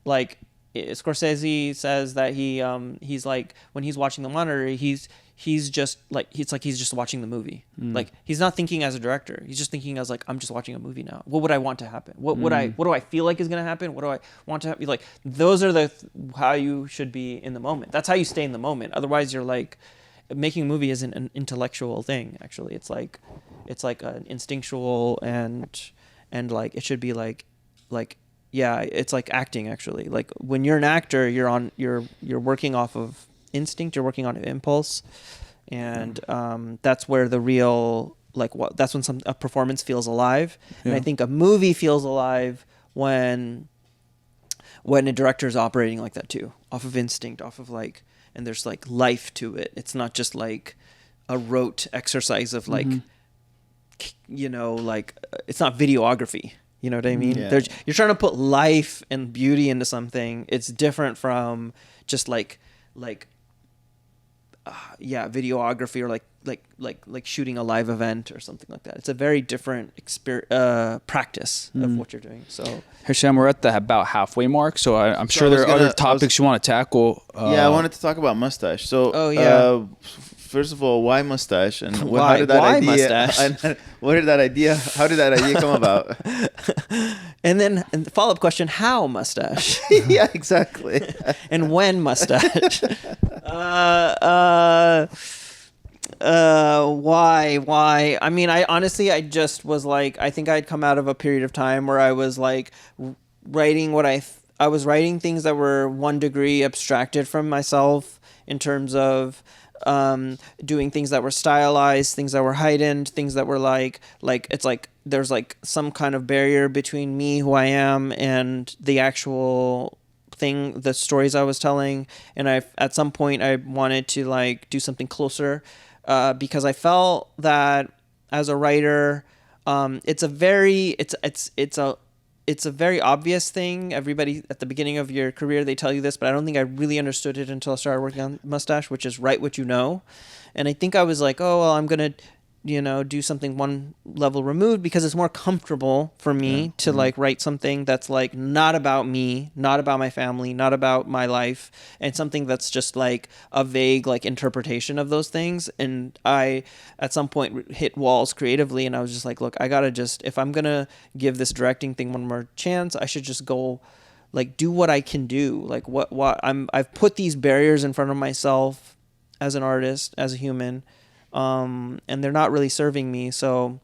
Like Scorsese says that he's like when he's watching the monitor, he's just like he's just watching the movie. Like he's not thinking as a director. He's just thinking as like, I'm just watching a movie now. What would I want to happen? What do I feel like is going to happen? What do I want to happen? Like those are how you should be in the moment. That's how you stay in the moment. Otherwise you're like, making a movie isn't an intellectual thing. Actually, it's like an instinctual and like it should be like yeah, it's like acting. Actually, like when you're an actor, you're working off of instinct, you're working on impulse, and that's where the real that's when a performance feels alive. And I think a movie feels alive when a director is operating like that too, off of instinct, off of like, and there's like life to it. It's not just like a rote exercise of like, you know, like it's not videography. You know what I mean? Yeah. You're trying to put life and beauty into something. It's different from just videography or like shooting a live event or something like that. It's a very different practice of what you're doing. So Hisham, we're at the about halfway mark, so I'm sure there are other topics you want to tackle. I wanted to talk about mustache. So, first of all, why mustache? And Why mustache? How did that idea come about? and the follow-up question, how mustache? Yeah, exactly. And when mustache? Why? I mean, I just was like, I think I'd come out of a period of time where I was like writing I was writing things that were 1 degree abstracted from myself in terms of doing things that were stylized, things that were heightened, things that were like it's like there's like some kind of barrier between me, who I am, and the actual thing, the stories I was telling. And at some point I wanted to like do something closer because I felt that as a writer, it's a very obvious thing. Everybody at the beginning of your career, they tell you this, but I don't think I really understood it until I started working on Mustache, which is write what you know. And I think I was like, oh, well, I'm going to, do something one level removed because it's more comfortable for me to like write something that's like not about me, not about my family, not about my life, and something that's just like a vague like interpretation of those things. And I at some point hit walls creatively, and I was just like, look, I gotta if I'm gonna give this directing thing one more chance, I should just go like do what I can do. Like I've put these barriers in front of myself as an artist, as a human. And they're not really serving me. So,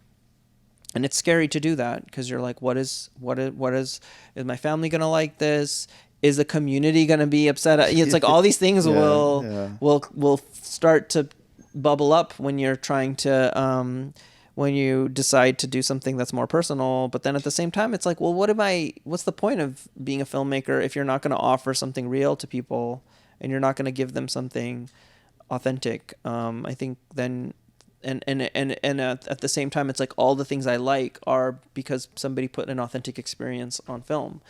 and it's scary to do that because you're like, is my family going to like this? Is the community going to be upset? It's like all these things will start to bubble up when you're trying to, when you decide to do something that's more personal. But then at the same time, it's like, well, what's the point of being a filmmaker if you're not going to offer something real to people and you're not going to give them something authentic? I think then and at the same time, it's like all the things I like are because somebody put an authentic experience on film.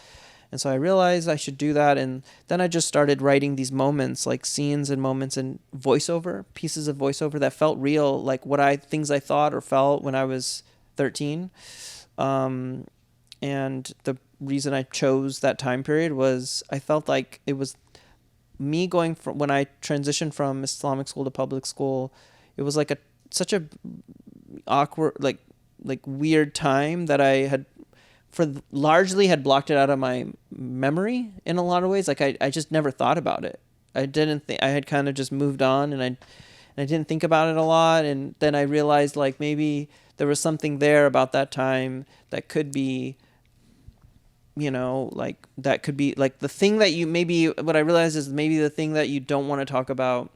And so I realized I should do that. And then I just started writing these moments, like scenes and moments and voiceover, pieces of voiceover that felt real, like things I thought or felt when I was 13. And the reason I chose that time period was I felt like it was me going from when I transitioned from Islamic school to public school. It was like such a awkward, like weird time that I had largely had blocked it out of my memory in a lot of ways. Like I just never thought about it. I didn't think, I had kind of just moved on, and I didn't think about it a lot. And then I realized like maybe there was something there about that time that could be, like that could be like the thing that what I realized is maybe the thing that you don't want to talk about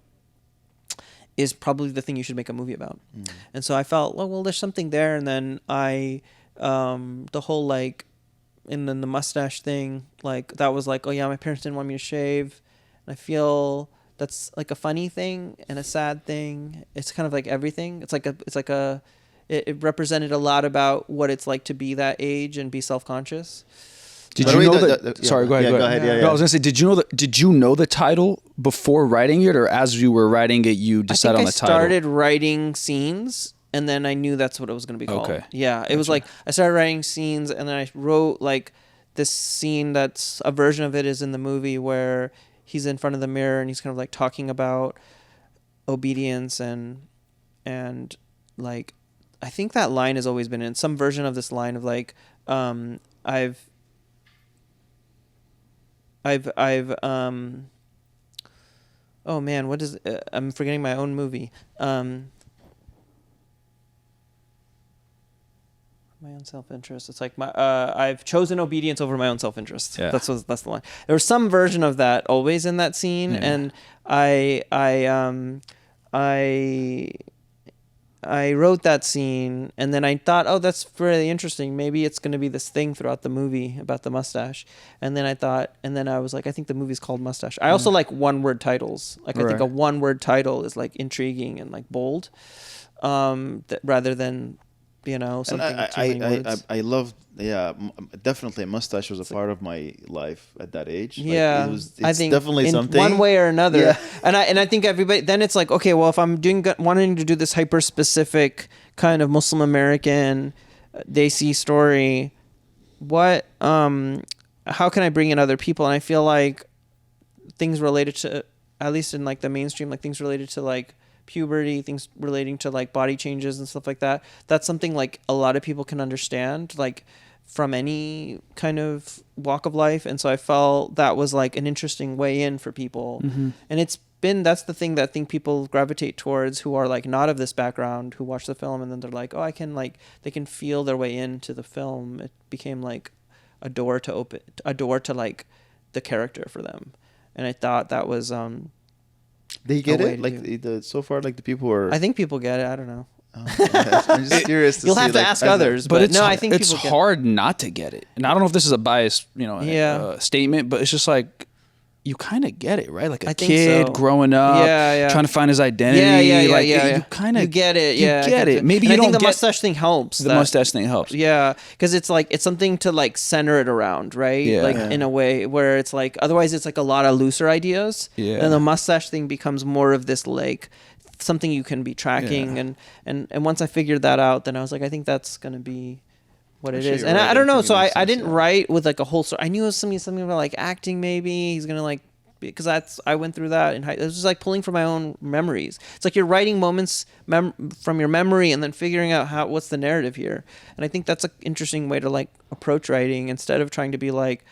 is probably the thing you should make a movie about. And so I felt, well, there's something there. And then the whole like, and then the mustache thing, like that was like, oh yeah, my parents didn't want me to shave. And I feel that's like a funny thing and a sad thing. It's kind of like everything. It represented a lot about what it's like to be that age and be self-conscious. Did you know that? Sorry, go ahead. Yeah. No, I was gonna say, did you know the title before writing it, or as you were writing it, you decided on the title? I started writing scenes, and then I knew that's what it was going to be called. Okay. Yeah, it was like I started writing scenes, and then I wrote like this scene that's a version of it is in the movie where he's in front of the mirror and he's kind of like talking about obedience and like I think that line has always been in some version of this line of like oh man, what is I'm forgetting my own movie. My own self-interest. It's like I've chosen obedience over my own self-interest. Yeah. That's the line. There was some version of that always in that scene, and I wrote that scene, and then I thought, oh, that's really interesting. Maybe it's going to be this thing throughout the movie about the mustache. And then I was like, I think the movie's called Mustache. I also like one-word titles. Like I think a one-word title is like intriguing and like bold, rather than something too many words. I love, definitely mustache was a part of my life at that age. Yeah, like it's I think definitely in something one way or another. Yeah. And I think everybody, then it's like, okay, well, if I'm wanting to do this hyper specific kind of Muslim American Desi story, what how can I bring in other people? And I feel like things related to, at least in like the mainstream, like things related to like puberty, things relating to like body changes and stuff like that, that's something like a lot of people can understand, like from any kind of walk of life. And so I felt that was like an interesting way in for people. And that's the thing that I think people gravitate towards who are like not of this background, who watch the film and then they're like, oh, they can feel their way into the film. It became like a door to like the character for them. And I thought that was they get it, like so far, like the people who are, I think people get it. I don't know. I'm just curious to You'll see, have to like, ask others, but no, I think it's people hard not to get it. And I don't know if this is a biased, statement, but it's just like you kind of get it, right? Like a kid growing up, trying to find his identity. You kind of get it. You get it. Maybe you don't think the get mustache thing helps. The mustache thing helps. Yeah, because it's like it's something to like center it around, right? Yeah. Like in a way where it's like otherwise it's like a lot of looser ideas. Yeah. And the mustache thing becomes more of this like something you can be tracking, and once I figured that out, then I was like, I think that's gonna be what it is. And I don't know, so I didn't write with like a whole story. I knew it was something about like acting, maybe he's gonna like, because I went through that in high. It was just like pulling from my own memories. It's like you're writing moments from your memory and then figuring out what's the narrative here. And I think that's an interesting way to like approach writing, instead of trying to be like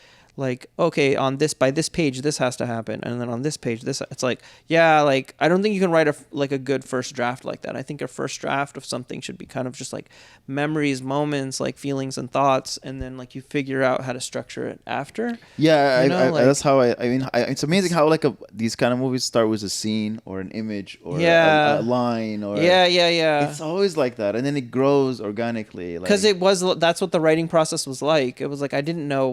okay, by this page this has to happen, and then on this page this. It's like, like I don't think you can write a good first draft like that. I think a first draft of something should be kind of just like memories, moments, like feelings and thoughts, and then like you figure out how to structure it after. Yeah, that's how I mean, it's amazing how like these kind of movies start with a scene or an image or a line or It's always like that, and then it grows organically. Because that's what the writing process was like. It was like I didn't know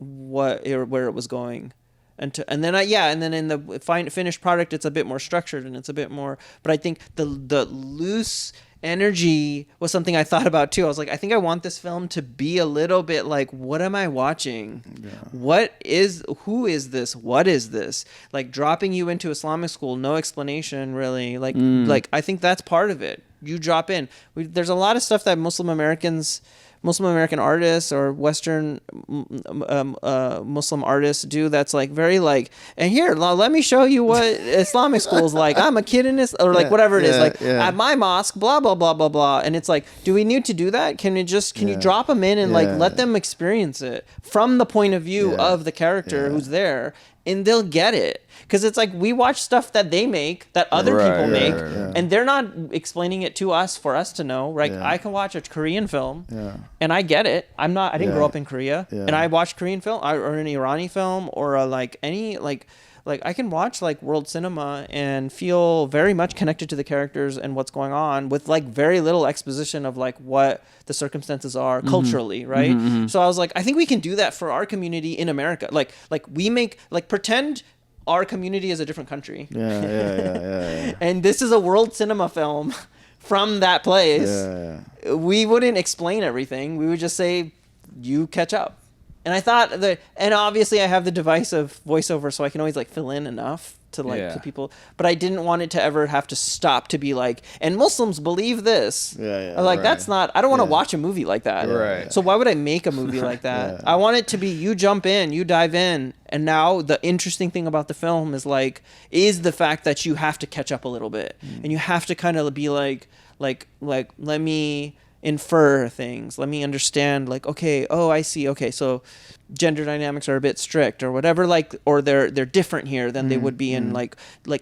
where it was going, and then in the finished product, it's a bit more structured and it's a bit more. But I think the loose energy was something I thought about too. I was like, I think I want this film to be a little bit like, what am I watching? Who is this? What is this? Like dropping you into Islamic school, no explanation really. Like I think that's part of it. You drop in. There's a lot of stuff that Muslim American artists or Western Muslim artists do that's like very like, and here, let me show you what Islamic school is like. I'm a kid in this, or like whatever it is, like at my mosque, blah, blah, blah, blah, blah. And it's like, do we need to do that? Can you drop them in and like let them experience it from the point of view of the character who's there, and they'll get it. Because it's like we watch stuff that they make, that other people make, and they're not explaining it to us for us to know. Right? I can watch a Korean film, and I get it. I didn't grow up in Korea, and I watch Korean film or an Irani film or any I can watch like world cinema and feel very much connected to the characters and what's going on with like very little exposition of like what the circumstances are culturally, right? So I was like, I think we can do that for our community in America. Like we make pretend our community is a different country. And this is a world cinema film from that place. We wouldn't explain everything. We would just say, you catch up. And I thought and obviously I have the device of voiceover, so I can always like fill in enough to to people, but I didn't want it to ever have to stop to be like, and Muslims believe this. That's not, I don't want to watch a movie like that. So why would I make a movie like that? I want it to be, you jump in, you dive in, and now the interesting thing about the film is the fact that you have to catch up a little bit, and you have to kind of be like let me infer things, let me understand, okay, I see, okay, so gender dynamics are a bit strict or whatever, or they're different here than they would be in like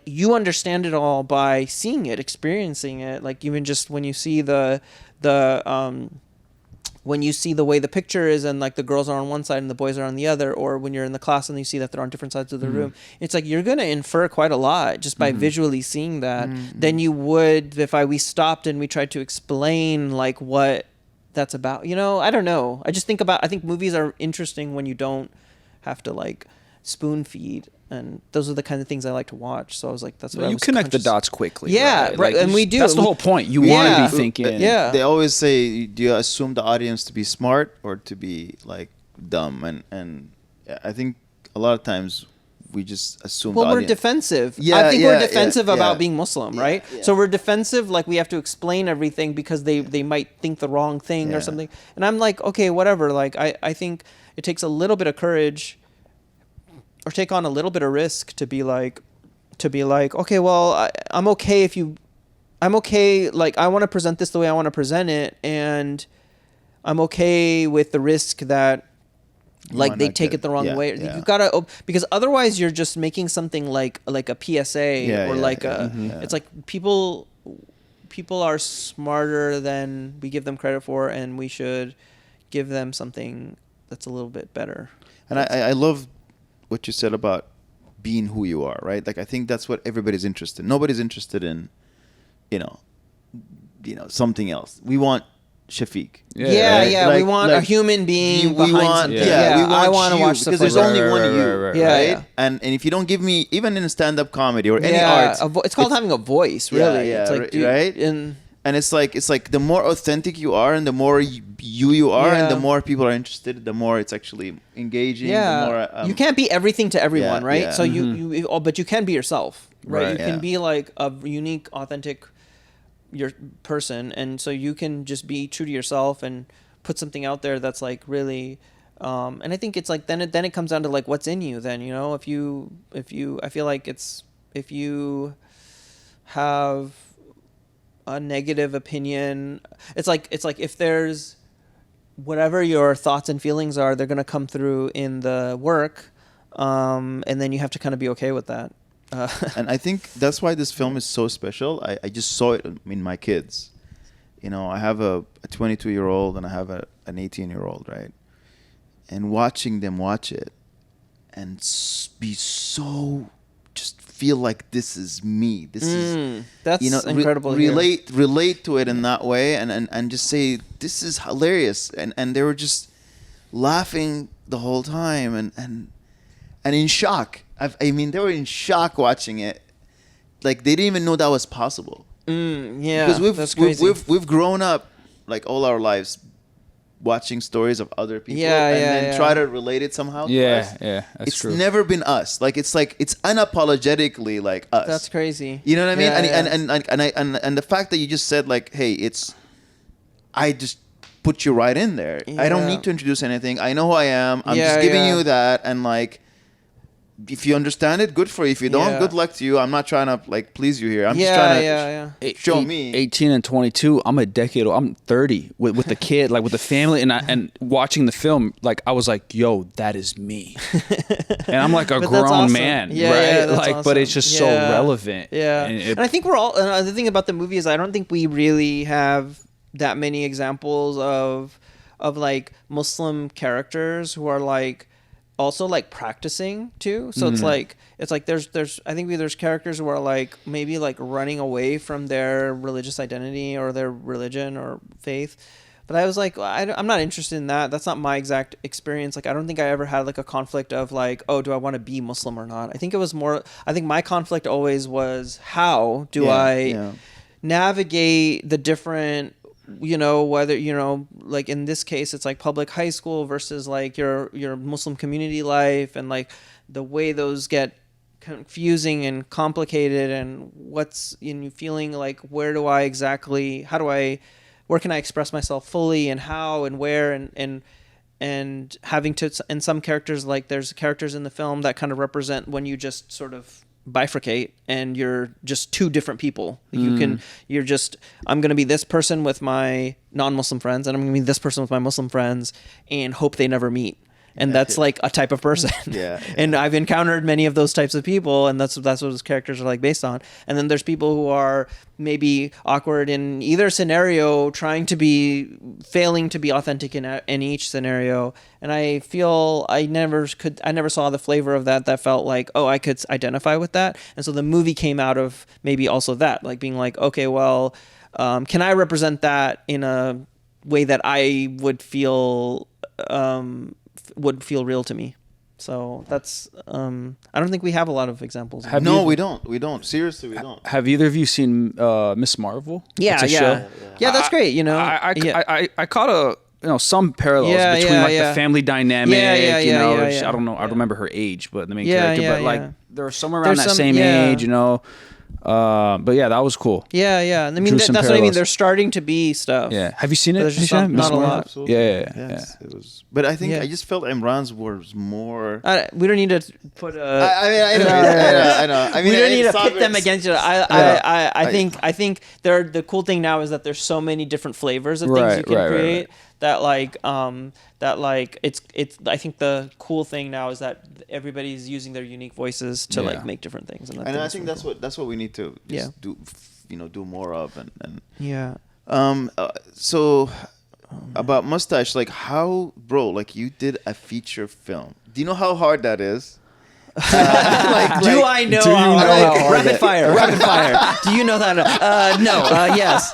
you understand it all by seeing it, experiencing it, like even just when you see when you see the way the picture is and like the girls are on one side and the boys are on the other, or when you're in the class and you see that they're on different sides of the room, it's like you're going to infer quite a lot just by visually seeing that than you would if we stopped and we tried to explain like what that's about. I don't know. I think movies are interesting when you don't have to like spoon feed, and those are the kind of things I like to watch. So I was like, that's what I was connect the dots quickly. Right? And we do. That's the whole point. You want to be thinking. They always say, do you assume the audience to be smart or to be like dumb? And I think a lot of times we just assume. Well, we're defensive. I think we're defensive about being Muslim, right? So we're defensive, like we have to explain everything because they might think the wrong thing or something. And I'm like, okay, whatever. Like I think it takes a little bit of courage, or take on a little bit of risk to be like, okay, well, I'm okay I'm okay. Like I want to present this the way I want to present it, and I'm okay with the risk that they take it the wrong way. You gotta, because otherwise you're just making something like a PSA it's like people are smarter than we give them credit for, and we should give them something that's a little bit better. And I love what you said about being who you are, right? Like I think that's what everybody's interested in. Nobody's interested in, something else. We want Chafik. We want a human being behind something. I want to watch because there's only one you, right? Yeah. And if you don't give me, even in stand-up comedy or any art, it's called having a voice, really. It's like, right? And it's like the more authentic you are, and the more you are, and the more people are interested, the more it's actually engaging. The more, you can't be everything to everyone, right? So but you can be yourself, right? You can be like a unique, authentic your person, and so you can just be true to yourself and put something out there that's like really. And I think it's like then it comes down to like what's in you. Then if you I feel like it's if you have a negative opinion, it's like if there's whatever your thoughts and feelings are, they're going to come through in the work, and then you have to kind of be okay with that. And I think that's why this film is so special. I just saw it in my kids. I have a 22-year-old and I have an 18-year-old, right? And watching them watch it and be so, just feel like this is me. This is, that's incredible. Relate to it in that way, and just say this is hilarious, and they were just laughing the whole time and in shock. I mean, they were in shock watching it. Like they didn't even know that was possible. Yeah, because that's crazy. we've grown up like all our lives watching stories of other people and then try to relate it somehow to us. That's it's true. never been us. Like it's unapologetically like us. That's crazy. You know what I mean? Yeah, and the fact that you just said like, hey, I just put you right in there. I don't need to introduce anything. I know who I am. I'm just giving you that, and like, if you understand it, good for you. If you don't, good luck to you. I'm not trying to like please you here. I'm just trying to show me. 18 and 22. I'm a decade old. I'm 30 with the kid, like with the family, and watching the film. Like I was like, yo, that is me, and I'm like a grown man, right? That's like, awesome. but it's just so relevant. Yeah, and I think we're all. The thing about the movie is I don't think we really have that many examples of like Muslim characters who are like also like practicing too. So it's like there's I think there's characters who are like maybe like running away from their religious identity or their religion or faith. But I was like, I'm not interested in that. That's not my exact experience. Like, I don't think I ever had like a conflict of like, oh, do I want to be Muslim or not? I think it was more, I think my conflict always was, how do I navigate the different, whether, like in this case, it's like public high school versus like your Muslim community life, and like the way those get confusing and complicated, and what's in you feeling like, where can I express myself fully, and how and where, and having to, and some characters, like there's characters in the film that kind of represent when you just sort of bifurcate and you're just two different people. I'm going to be this person with my non-Muslim friends, and I'm going to be this person with my Muslim friends, and hope they never meet. And that's like a type of person. And I've encountered many of those types of people, and that's what those characters are like based on. And then there's people who are maybe awkward in either scenario, failing to be authentic in each scenario. And I feel I never saw the flavor of that felt like, oh, I could identify with that. And so the movie came out of maybe also that, like being like, okay, well, can I represent that in a way that I would feel real to me. So that's I don't think we have a lot of examples. We don't. Seriously, we don't. Have either of you seen Miss Marvel? Yeah, show? Yeah, that's great. I caught some parallels between the family dynamic. I don't know. I don't remember her age, but the main character. But like they're somewhere around that same age. But yeah, that was cool. Yeah. I mean, that's what I mean. There's starting to be stuff. Yeah. Have you seen it? There's not a lot. Absolutely. Yeah. It was, but I think I just felt Imran's was more. We don't need to put a. I know. I mean, we don't need to pit them against each other. I think the cool thing now is that there's so many different flavors of things you can create. That it's I think the cool thing now is that everybody's using their unique voices to like make different things, and I think that's what we need to just do, do more of, and so about Mustache, like how, bro, like you did a feature film. Do you know how hard that is? Do I know how rapid fire? Do you know that? No. Yes.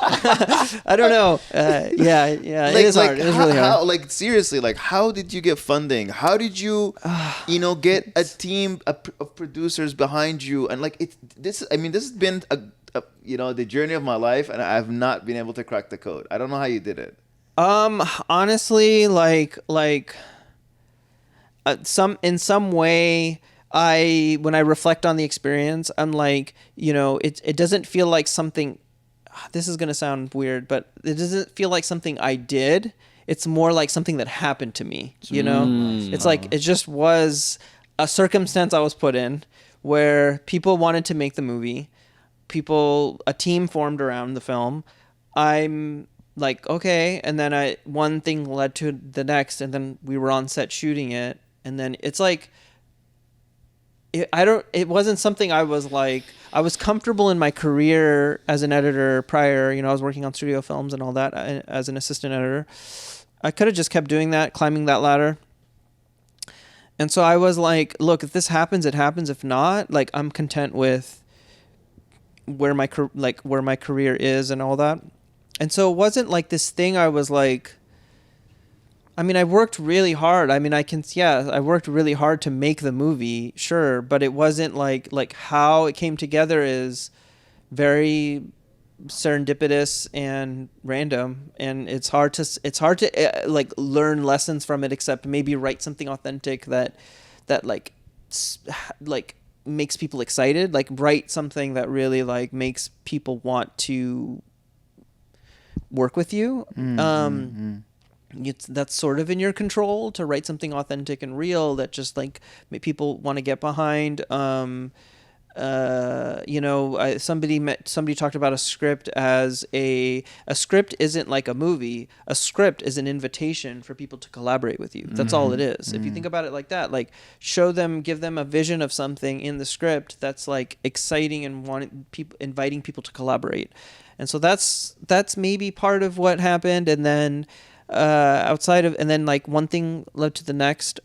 I don't know. Yeah. It is hard. It is really hard. Like seriously, like how did you get funding? How did you, get a team of producers behind you? And like this has been the journey of my life, and I have not been able to crack the code. I don't know how you did it. Honestly, in some way. When I reflect on the experience, I'm like, it doesn't feel like something, this is going to sound weird, but it doesn't feel like something I did. It's more like something that happened to me, It's like, it just was a circumstance I was put in where people wanted to make the movie. A team formed around the film. I'm like, okay. And then one thing led to the next, and then we were on set shooting it. And then it's like, it wasn't something I was comfortable in my career as an editor prior. I was working on studio films and all that as an assistant editor. I could have just kept doing that, climbing that ladder. And so I was like, look, if this happens, it happens. If not, like, I'm content with where my career is and all that. And so it wasn't like this thing I was like, I mean, I worked really hard. I mean, I worked really hard to make the movie, sure, but it wasn't like how it came together is very serendipitous and random, and it's hard to like learn lessons from it, except maybe write something authentic that like makes people excited, like write something that really like makes people want to work with you. That's sort of in your control to write something authentic and real that just like people want to get behind. Somebody talked about a script as a script isn't like a movie. A script is an invitation for people to collaborate with you. That's all it is. If you think about it like that, like give them a vision of something in the script that's like exciting and inviting people to collaborate. And so that's maybe part of what happened. And then like one thing led to the next.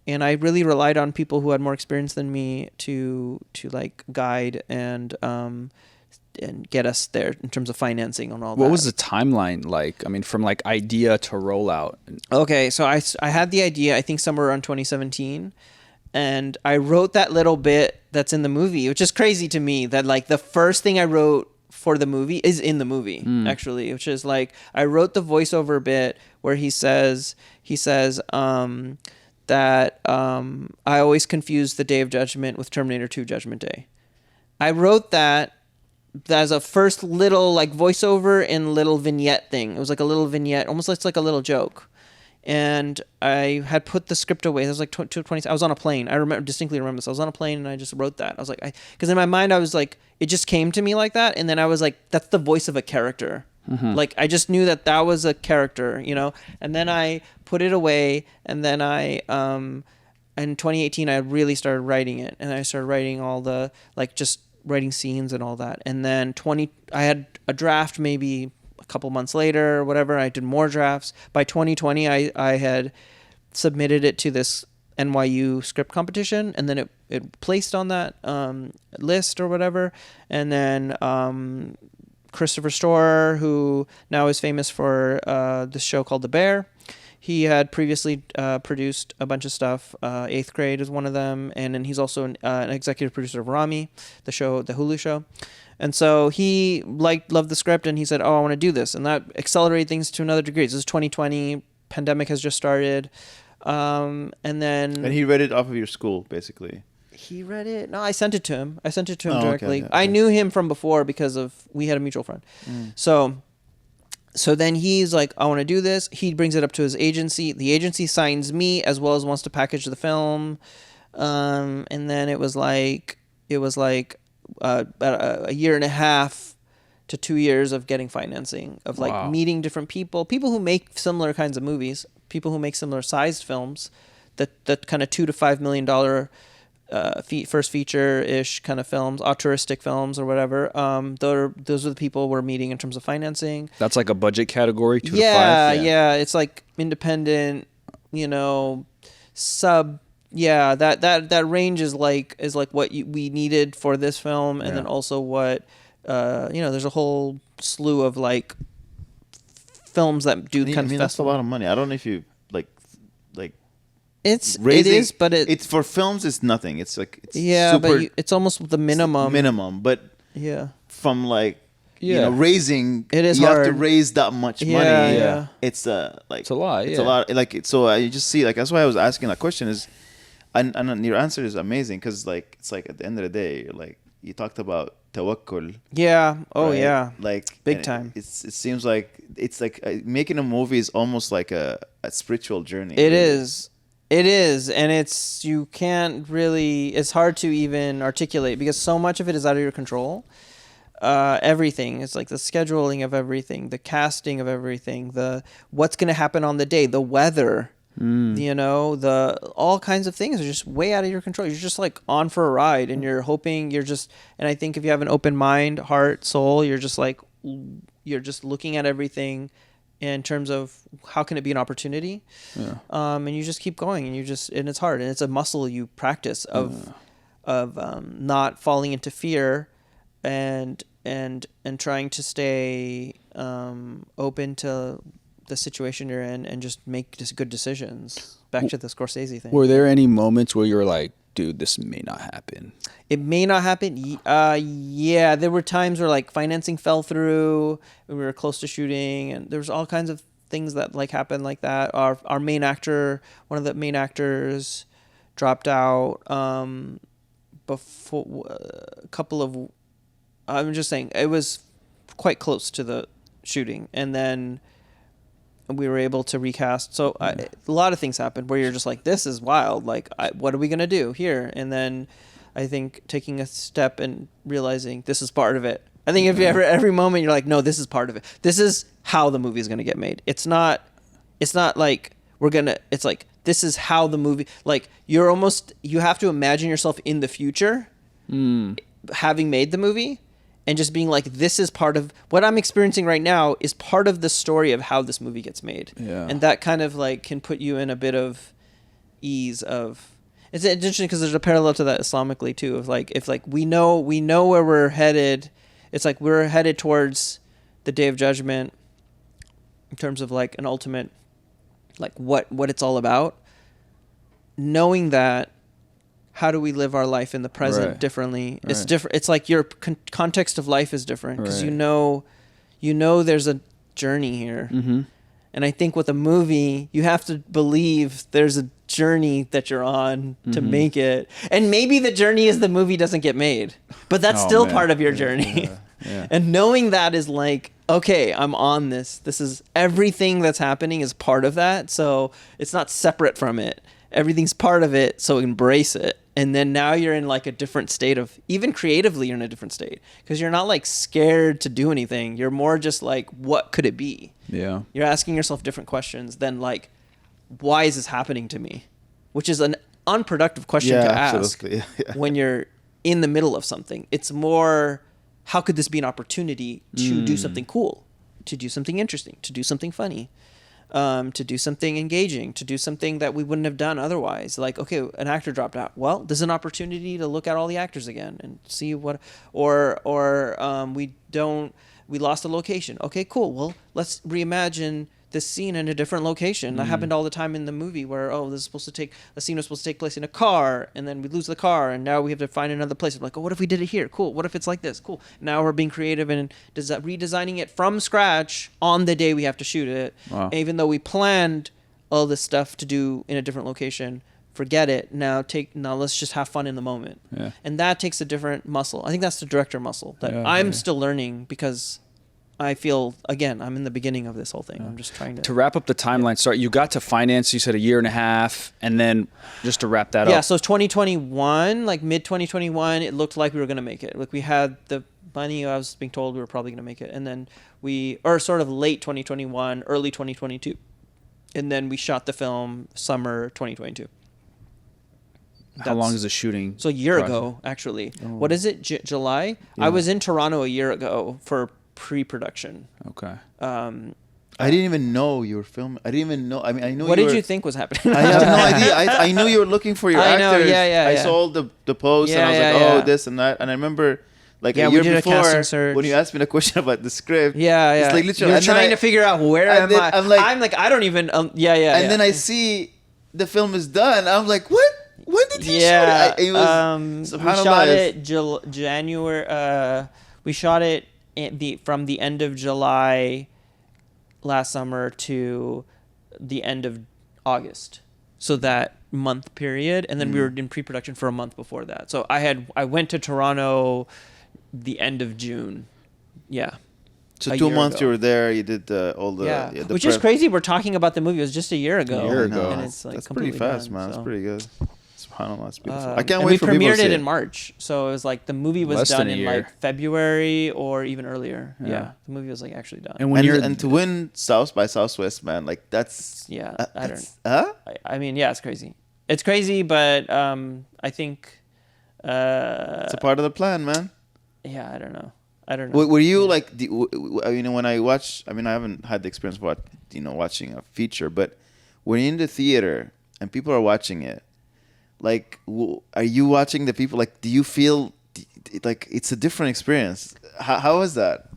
And I really relied on people who had more experience than me to like guide and get us there in terms of financing and all that. What was the timeline like? I mean, from like idea to rollout? Okay, so I had the idea, I think somewhere around 2017, and I wrote that little bit that's in the movie, which is crazy to me that like the first thing I wrote for the movie is in the movie, actually, which is like I wrote the voiceover bit where he says that I always confuse the Day of Judgment with Terminator 2 Judgment Day. I wrote that as a first little like voiceover and little vignette thing. It was like a little vignette, almost like a little joke. And I had put the script away. It was like 20. I was on a plane. I distinctly remember this. I was on a plane and I just wrote that. I was like, because in my mind I was like, it just came to me like that, and then I was like, that's the voice of a character. Like I just knew that was a character, you know. And then I put it away, and then in 2018 I really started writing it, and I started writing all the like just writing scenes and all that. And then I had a draft maybe a couple months later or whatever. I did more drafts. By 2020 I had submitted it to this NYU script competition, and then it placed on that list or whatever. And then Christopher Storer, who now is famous for this show called The Bear. He had previously produced a bunch of stuff. 8th Grade is one of them, and then he's also an executive producer of Rami, the Hulu show. And so he loved the script, and he said, "Oh, I want to do this," and that accelerated things to another degree. This is 2020. Pandemic has just started, and he read it off of your school, basically. He read it. No, I sent it to him. Directly. Okay. I knew him from before because we had a mutual friend. So then he's like, I want to do this. He brings it up to his agency. The agency signs me as well as wants to package the film. And then it was like about a year and a half to 2 years of getting financing, of like meeting different people who make similar kinds of movies, people who make similar sized films, that kind of $2 to $5 million first feature-ish kind of films, altruistic films or whatever. Those are the people we're meeting in terms of financing. That's like a budget category, 2 to 5? Yeah. It's like independent, you know, sub. Yeah, that range is like what we needed for this film, and then also what, there's a whole slew of like films that do kind of. That's a lot of money. I don't know if you like. It is, but it's for films. It's nothing. It's like but it's almost the minimum. But from like raising, it is you hard. have to raise that much money. Yeah. It's it's a lot. It's a lot. Like so, you just see like that's why I was asking that question is, and your answer is amazing because like it's like at the end of the day, like you talked about tawakkul. Yeah. Oh right? yeah. Like big time. It seems like it's like making a movie is almost like a spiritual journey. It is. It is, and you can't really, it's hard to even articulate because so much of it is out of your control. Everything is like the scheduling of everything, the casting of everything, what's going to happen on the day, the weather, all kinds of things are just way out of your control. You're just like on for a ride, and you're hoping and I think if you have an open mind, heart, soul, you're just looking at everything in terms of how can it be an opportunity, and you just keep going, and and it's hard, and it's a muscle you practice of not falling into fear, and trying to stay open to the situation you're in and just make just good decisions. Back to the Scorsese thing. Were there any moments where you were like, dude, this may not happen? It may not happen. Yeah, there were times where like financing fell through. We were close to shooting, and there was all kinds of things that like happened like that. Our main actor, one of the main actors, dropped out. Before a couple of, I'm just saying it was quite close to the shooting, and then we were able to recast. So a lot of things happened where you're just like, this is wild. Like, what are we going to do here? And then I think taking a step and realizing this is part of it. I think if you every moment you're like, no, this is part of it. This is how the movie is going to get made. It's not like it's like, this is how the movie, like you have to imagine yourself in the future having made the movie. And just being like, this is part of what I'm experiencing right now is part of the story of how this movie gets made. Yeah. And that kind of like can put you in a bit of ease of. It's interesting because there's a parallel to that Islamically too. Of like, if like we know where we're headed, it's like we're headed towards the Day of Judgment in terms of like an ultimate, like what it's all about. Knowing that. How do we live our life in the present differently? Right. It's different. It's like your context of life is different because you know there's a journey here. Mm-hmm. And I think with a movie, you have to believe there's a journey that you're on to make it. And maybe the journey is the movie doesn't get made, but that's still part of your journey. Yeah. And knowing that is like, okay, I'm on this. This is everything that's happening is part of that. So it's not separate from it. Everything's part of it. So embrace it. And then now you're in like a different state of, even creatively, you're in a different state because you're not like scared to do anything. You're more just like, what could it be? Yeah. You're asking yourself different questions than like, why is this happening to me? Which is an unproductive question to ask when you're in the middle of something. It's more, how could this be an opportunity to do something cool, to do something interesting, to do something funny? To do something engaging, to do something that we wouldn't have done otherwise. Like, okay, an actor dropped out. Well, there's an opportunity to look at all the actors again and see what, or we lost a location. Okay, cool. Well, let's reimagine this scene in a different location. That happened all the time in the movie where, the scene was supposed to take place in a car and then we lose the car and now we have to find another place. I'm like, what if we did it here? Cool. What if it's like this? Cool. Now we're being creative and redesigning it from scratch on the day we have to shoot it. Wow. Even though we planned all this stuff to do in a different location, forget it. Now let's just have fun in the moment. Yeah. And that takes a different muscle. I think that's the director muscle that I'm still learning because I feel, again, I'm in the beginning of this whole thing. I'm just trying to wrap up the timeline. Sorry, you got to finance, you said a year and a half, and then just to wrap that up. Yeah, so 2021, like mid 2021, it looked like we were going to make it. Like we had the money, I was being told we were probably going to make it. And then or sort of late 2021, early 2022. And then we shot the film summer 2022. How long is the shooting? So a year ago, actually. Oh. What is it, July? Yeah. I was in Toronto a year ago for pre-production. Okay. I didn't even know you were filming. I didn't even know. I mean, I knew. What did you think was happening? I have no idea. I knew you were looking for your actors. I saw the post and I was like, this and that. And I remember, like a year before, when you asked me the question about the script. It's like literally. You're trying to figure out where am I? I'm like, I don't even. And then I see the film is done. I'm like, what? When did you shoot it? It was. We shot it January. We shot it. From the end of July last summer to the end of August. So that month period. And then we were in pre-production for a month before that. So I went to Toronto the end of June. Yeah. So 2 months you were there, you did all the which is crazy. We're talking about the movie. It was just a year ago. And it's like that's pretty fast, man. That's pretty good. That's beautiful. I can't wait for people to see it. We premiered it in March, so it was like the movie was done in like February or even earlier. Yeah, the movie was like actually done. And to win South by Southwest, man, like that's I don't know. I mean, it's crazy. It's crazy, but I think it's a part of the plan, man. Yeah, I don't know. Were you like? When I watch, I haven't had the experience of watching a feature, but when you're in the theater and people are watching it. Like, are you watching the people? Like, do you feel like it's a different experience? How is that?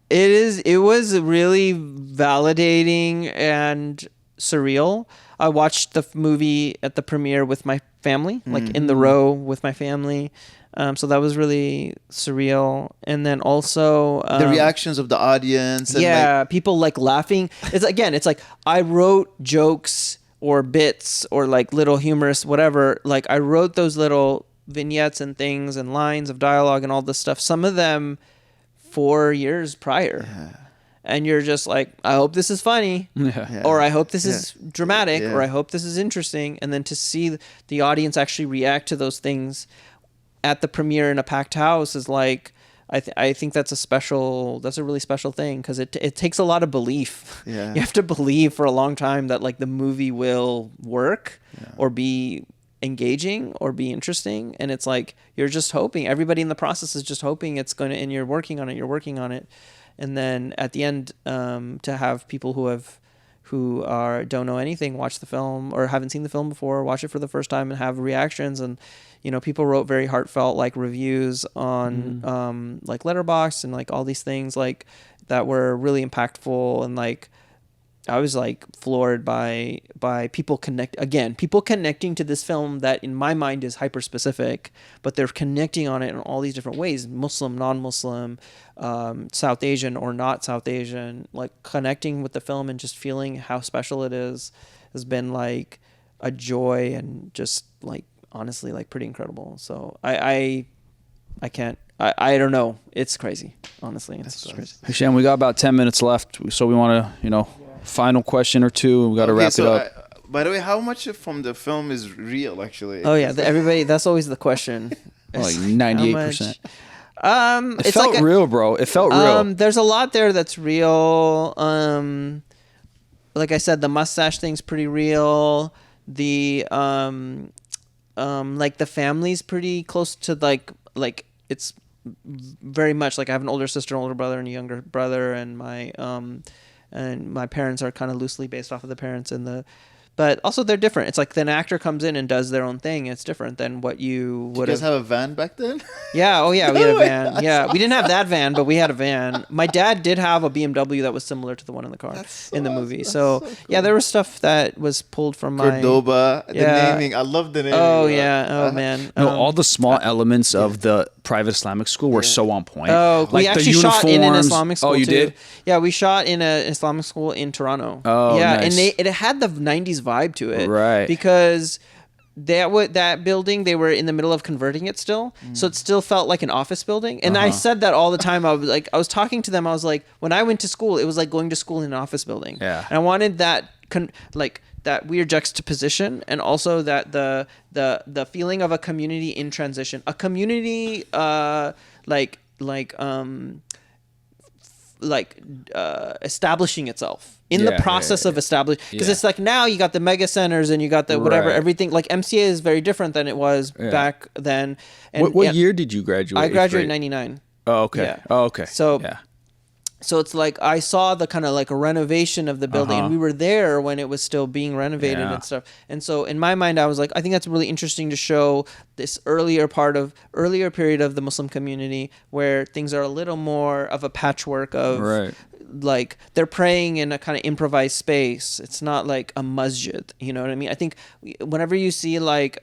It was really validating and surreal. I watched the movie at the premiere with my family, like in the row with my family. So that was really surreal. And then also the reactions of the audience. And people like laughing. It's like I wrote jokes or bits or like little humorous whatever. Like I wrote those little vignettes and things and lines of dialogue and all this stuff. Some of them 4 years prior. Yeah. And you're just like, I hope this is funny, or I hope this is dramatic, or I hope this is interesting. And then to see the audience actually react to those things at the premiere in a packed house is like, I think that's a really special thing, because it takes a lot of belief. Yeah. You have to believe for a long time that like the movie will work or be engaging or be interesting, and it's like you're just hoping. Everybody in the process is just hoping it's going to, and you're working on it, and then at the end to have people who don't know anything watch the film or haven't seen the film before, watch it for the first time and have reactions. And people wrote very heartfelt like reviews on like Letterboxd and like all these things like that were really impactful. And like I was like floored by people connecting to this film that in my mind is hyper specific, but they're connecting on it in all these different ways: Muslim, non-Muslim, South Asian or not South Asian. Like connecting with the film and just feeling how special it is has been like a joy, and just like honestly like pretty incredible. So I don't know. It's crazy. Honestly, it's crazy. Hisham, we got about 10 minutes left, so we want to final question or two. We got to wrap it up. By the way, how much from the film is real, actually? Oh yeah, everybody. That's always the question. Like 98%. It it's felt like real, bro. It felt real. There's a lot there that's real. Like I said, the mustache thing's pretty real. The like the family's pretty close to like it's very much like I have an older sister, an older brother, and a younger brother, and my parents are kind of loosely based off of the parents but also they're different. It's like an actor comes in and does their own thing. It's different than what you would have. Did you guys have a van back then? Yeah. Oh yeah, we had a van. Yeah, we didn't have that van, but we had a van. My dad did have a BMW that was similar to the one in the car in the movie. So cool. Yeah, there was stuff that was pulled from my Cordoba. The naming, I love the naming. Oh yeah. Oh man. No, all the small elements of the private Islamic school were so on point. Oh, like we actually shot in an Islamic school. Oh, you too. did? Yeah, we shot in an Islamic school in Toronto. Oh, yeah, nice. And it had the '90s vibe to it, right? Because that building, they were in the middle of converting it still, so it still felt like an office building. And I said that all the time. I was talking to them. I was like, when I went to school, it was like going to school in an office building. Yeah, and I wanted that that weird juxtaposition, and also that the feeling of a community in transition, a community establishing itself in the process of establishing, because it's like now you got the mega centers and you got the whatever, everything. Like MCA is very different than it was back then. And what year did you graduate? I graduated in 99. Oh, okay. Yeah. Oh, okay. So it's like I saw the kind of like a renovation of the building, and we were there when it was still being renovated and stuff. And so in my mind, I was like, I think that's really interesting to show this earlier period of the Muslim community where things are a little more of a patchwork of like they're praying in a kind of improvised space. It's not like a masjid, you know what I mean? I think whenever you see like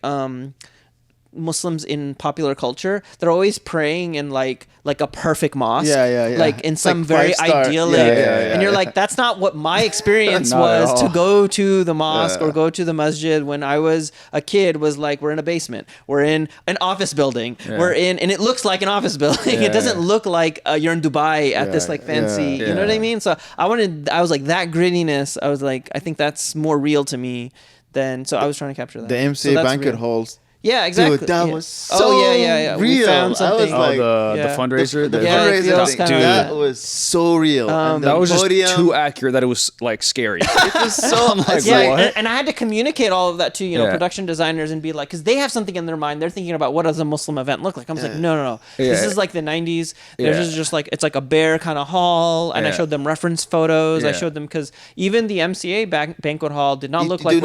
Muslims in popular culture, they're always praying in like a perfect mosque, like in some like very idyllic, and you're like, that's not what my experience was to go to the mosque or go to the masjid when I was a kid. Was like, we're in a basement, we're in an office building, and it looks like an office building. It doesn't look like you're in Dubai at this like fancy, you know what I mean? So I was like, that grittiness, I was like, I think that's more real to me than, so I was trying to capture that. The MCA banquet halls. Yeah, exactly. Dude, that was so real. We found something. I was like, the fundraiser. The fundraiser thing. That was so real. That was just too accurate that it was like scary. It was so like, what? And I had to communicate all of that to production designers and be like, because they have something in their mind. They're thinking about what does a Muslim event look like. I was like, no. This is like the 90s. There's just like, it's like a bare kind of hall. And I showed them reference photos. I showed them, because even the MCA banquet hall did not look like the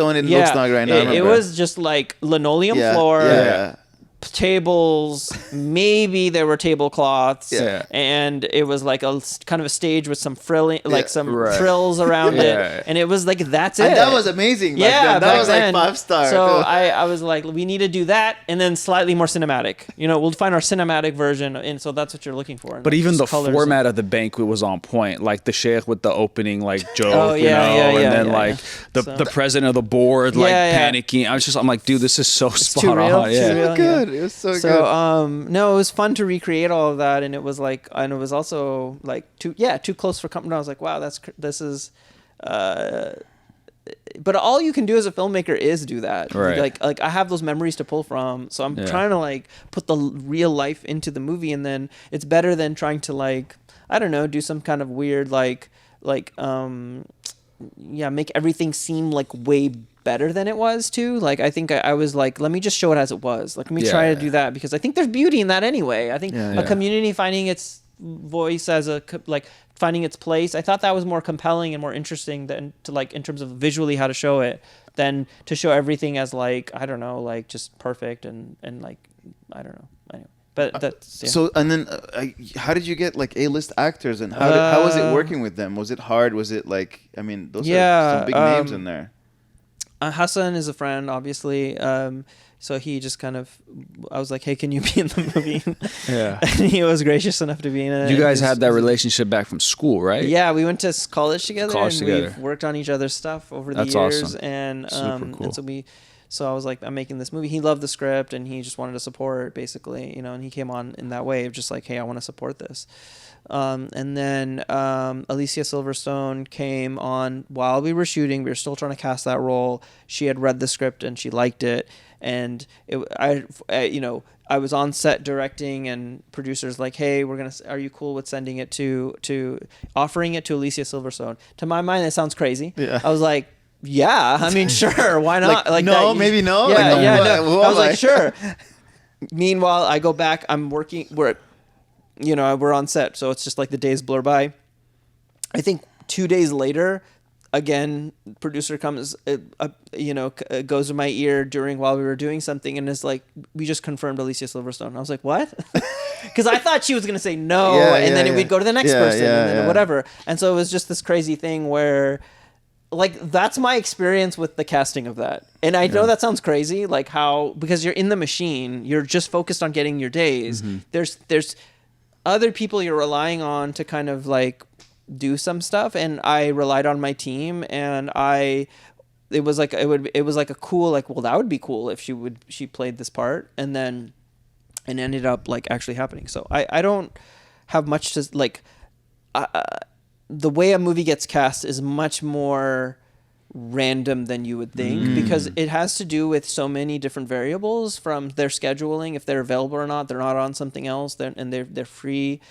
one it looks like right now. It was just like linoleum floor, tables, maybe there were tablecloths, Yeah. and it was like a kind of a stage with some frilling, like some frills around it, and it was like that's it. And that was amazing. Yeah, that was like 5-star. So I was like, we need to do that, and then slightly more cinematic. You know, we'll find our cinematic version, and so that's what you're looking for. But even the format of the banquet was on point, like the sheikh with the opening like joke, the president of the board panicking. I'm like, dude, this is so spot on. Yeah, so good. It was so good. No, it was fun to recreate all of that, and it was like, and it was also like too close for comfort. I was like, wow, this is. But all you can do as a filmmaker is do that. Right. Like I have those memories to pull from, so I'm trying to like put the real life into the movie, and then it's better than trying to like, I don't know, do some kind of weird make everything seem like way better than it was too. Like I think I was like, let me just show it as it was. Like let me try to do that, because I think there's beauty in that anyway. I think a community finding its voice as finding its place. I thought that was more compelling and more interesting than to like in terms of visually how to show it, than to show everything as like, I don't know, like just perfect and like, I don't know. Anyway, but that's so. And then how did you get like A-list actors, and how was it working with them? Was it hard? Was it like, I mean, those are some big names in there. Hassan is a friend, obviously. So he just kind of, I was like, hey, can you be in the movie? Yeah. And he was gracious enough to be in it. You guys had that relationship back from school, right? Yeah, we went to college together. We've worked on each other's stuff over the years. That's awesome. And, super cool. and so I was like, I'm making this movie. He loved the script, and he just wanted to support, basically, you know, and he came on in that way of just like, hey, I want to support this. And then Alicia Silverstone came on while we were shooting. We were still trying to cast that role. She had read the script and she liked it. And I was on set directing, and producers like, hey, are you cool with sending it to offering it to Alicia Silverstone? To my mind, that sounds crazy. Yeah. I was like, yeah, I mean, sure, why not? Like no, that, maybe no. Yeah, like, no. I was like, sure. Meanwhile, I go back. We're on set, so it's just like the days blur by. I think 2 days later, again, producer comes, goes to my ear while we were doing something, and is like, we just confirmed Alicia Silverstone. I was like, what? Because I thought she was going to say no, and then we'd go to the next person, and then whatever. And so it was just this crazy thing where, like, that's my experience with the casting of that. And I know that sounds crazy, like because you're in the machine, you're just focused on getting your days. Mm-hmm. There's other people you're relying on to kind of like do some stuff, and I relied on my team, and it was like a cool, like, well, that would be cool if she played this part, and then it ended up like actually happening. So I don't have much to like. The way a movie gets cast is much more random than you would think, because it has to do with so many different variables, from their scheduling, if they're available or not, they're not on something else, they're free.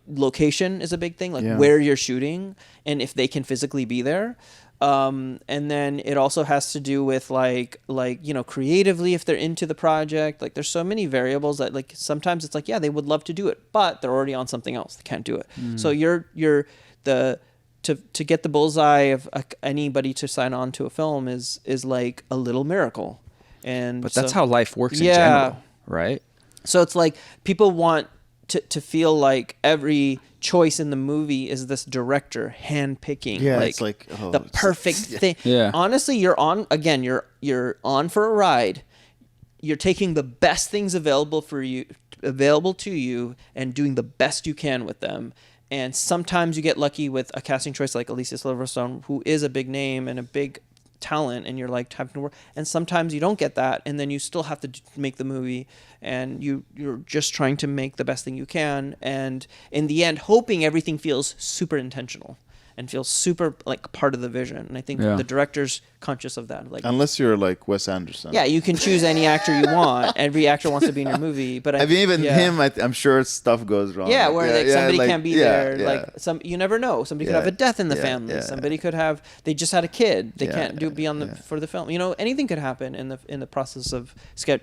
Location is a big thing, like where you're shooting and if they can physically be there. And then it also has to do with like creatively, if they're into the project. Like there's so many variables that, like, sometimes it's like, yeah, they would love to do it, but they're already on something else, they can't do it. So to get the bullseye of anybody to sign on to a film is like a little miracle. But that's how life works in general, right? So it's like people want to feel like every choice in the movie is this director handpicking, it's like the perfect thing. Yeah. Honestly, you're on for a ride. You're taking the best things available to you and doing the best you can with them. And sometimes you get lucky with a casting choice like Alicia Silverstone, who is a big name and a big talent, and you're like having to work. And sometimes you don't get that, and then you still have to make the movie, and you're just trying to make the best thing you can, and in the end hoping everything feels super intentional and feels super like part of the vision. And I think the director's conscious of that. Like, unless you're like Wes Anderson. Yeah, you can choose any actor you want. Every actor wants to be in your movie, but him, I'm sure stuff goes wrong. Yeah, where somebody can't be there. Yeah. Like you never know. Somebody could have a death in the family. Yeah. Somebody could have, they just had a kid. They can't be on for the film. You know, anything could happen in the process of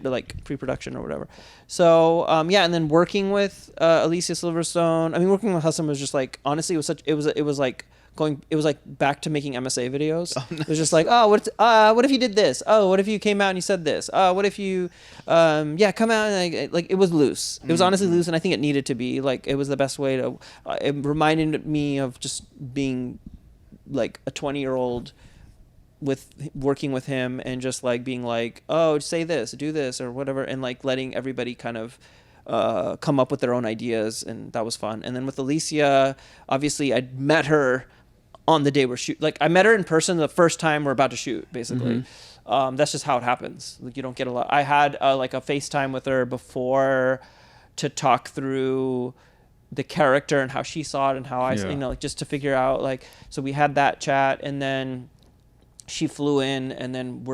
like pre-production or whatever. So and then working with Alicia Silverstone. I mean, working with Hisham was just like, honestly, it was like it was like back to making MSA videos. Oh, nice. It was just like, oh, what if you did this? Oh, what if you came out and you said this? Oh, what if you, come out and like it was loose. It was honestly loose, and I think it needed to be. Like, it was the best way to. It reminded me of just being like a 20-year-old working with him, and just like being like, oh, say this, do this, or whatever, and like letting everybody kind of come up with their own ideas, and that was fun. And then with Alicia, obviously I'd met her on the day we're shoot. Like, I met her in person the first time we're about to shoot, basically. That's just how it happens. Like, you don't get a lot. I had like a FaceTime with her before to talk through the character and how she saw it and how I, like, just to figure out, like, so we had that chat, and then she flew in, and then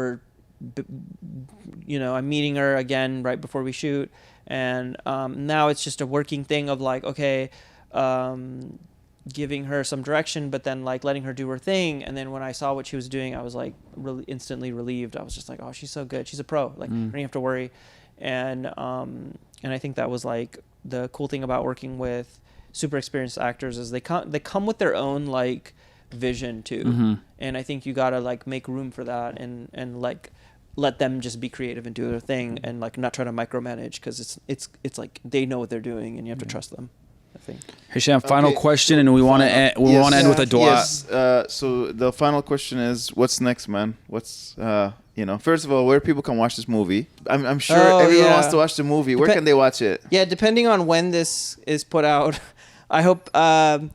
I'm meeting her again right before we shoot. And now it's just a working thing of like, okay, giving her some direction, but then like letting her do her thing. And then when I saw what she was doing, I was like really instantly relieved. I was just like, oh, she's so good. She's a pro. Like, you don't have to worry. And I think that was like the cool thing about working with super experienced actors is they come with their own like vision too. And I think you gotta like make room for that and like let them just be creative and do their thing, and like not try to micromanage, because it's like they know what they're doing, and you have to trust them, I think. Hisham, final question, and we want to end with a dua. Yes. So the final question is, what's next, man? What's first of all, where people can watch this movie? I'm sure everyone wants to watch the movie. Where can they watch it? Yeah, depending on when this is put out. I hope. Right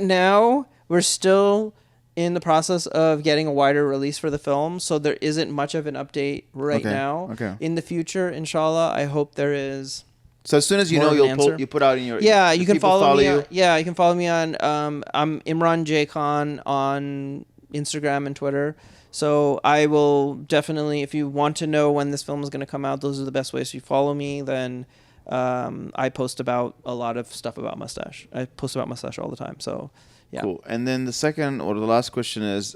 now we're still in the process of getting a wider release for the film, so there isn't much of an update right now. Okay. In the future, inshallah, I hope there is. So as soon as you know, you put out in your you can follow me. You can follow me on I'm Imran J Khan on Instagram and Twitter. So I will definitely, if you want to know when this film is going to come out, those are the best ways. If you follow me, then I post about a lot of stuff about Mustache. I post about Mustache all the time. So. Yeah. Cool. And then the second or the last question is,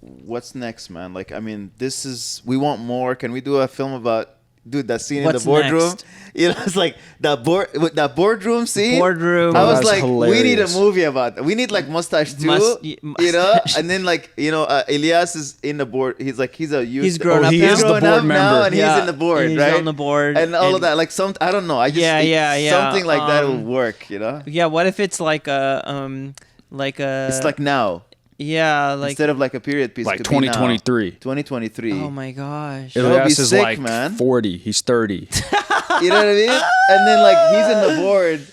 what's next, man? Like, I mean, we want more. Can we do a film about, that scene in the boardroom? Next? It's like that boardroom scene. Boardroom. I was like, hilarious. We need a movie about that. We need like Mustache too, Mustache. And then like, Elias is in the board. He's a youth. He's grown up. He is the board member now, and he's in the board, he's right? on the board, and all of that. Like I don't know. I just something like that will work, Yeah. What if it's like a It's like now. Yeah, like instead of like a period piece, like 2023. 2023. Oh my gosh. Elias is like man. 40. He's 30. You know what I mean? And then like he's in the board,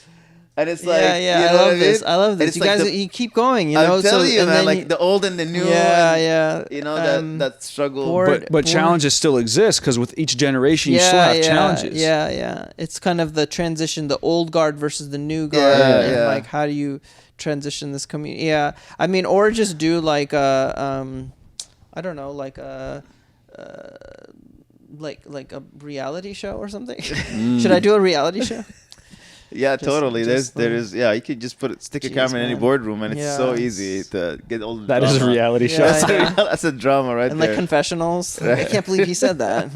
and it's like I love this. I love this. You like guys, you keep going. I'm telling you, man. Like the old and the new. Yeah. You know that struggle. But challenges still exist, because with each generation you still have challenges. Yeah. It's kind of the transition, the old guard versus the new guard, and like how do you transition this community? I mean, or just do like I don't know, like a like a reality show or something. Should I do a reality show? Yeah, totally. There is. You could just stick a camera in any boardroom, and it's so easy to get all the That drama. is a reality show. That's a drama right and there. And like confessionals. I can't believe he said that.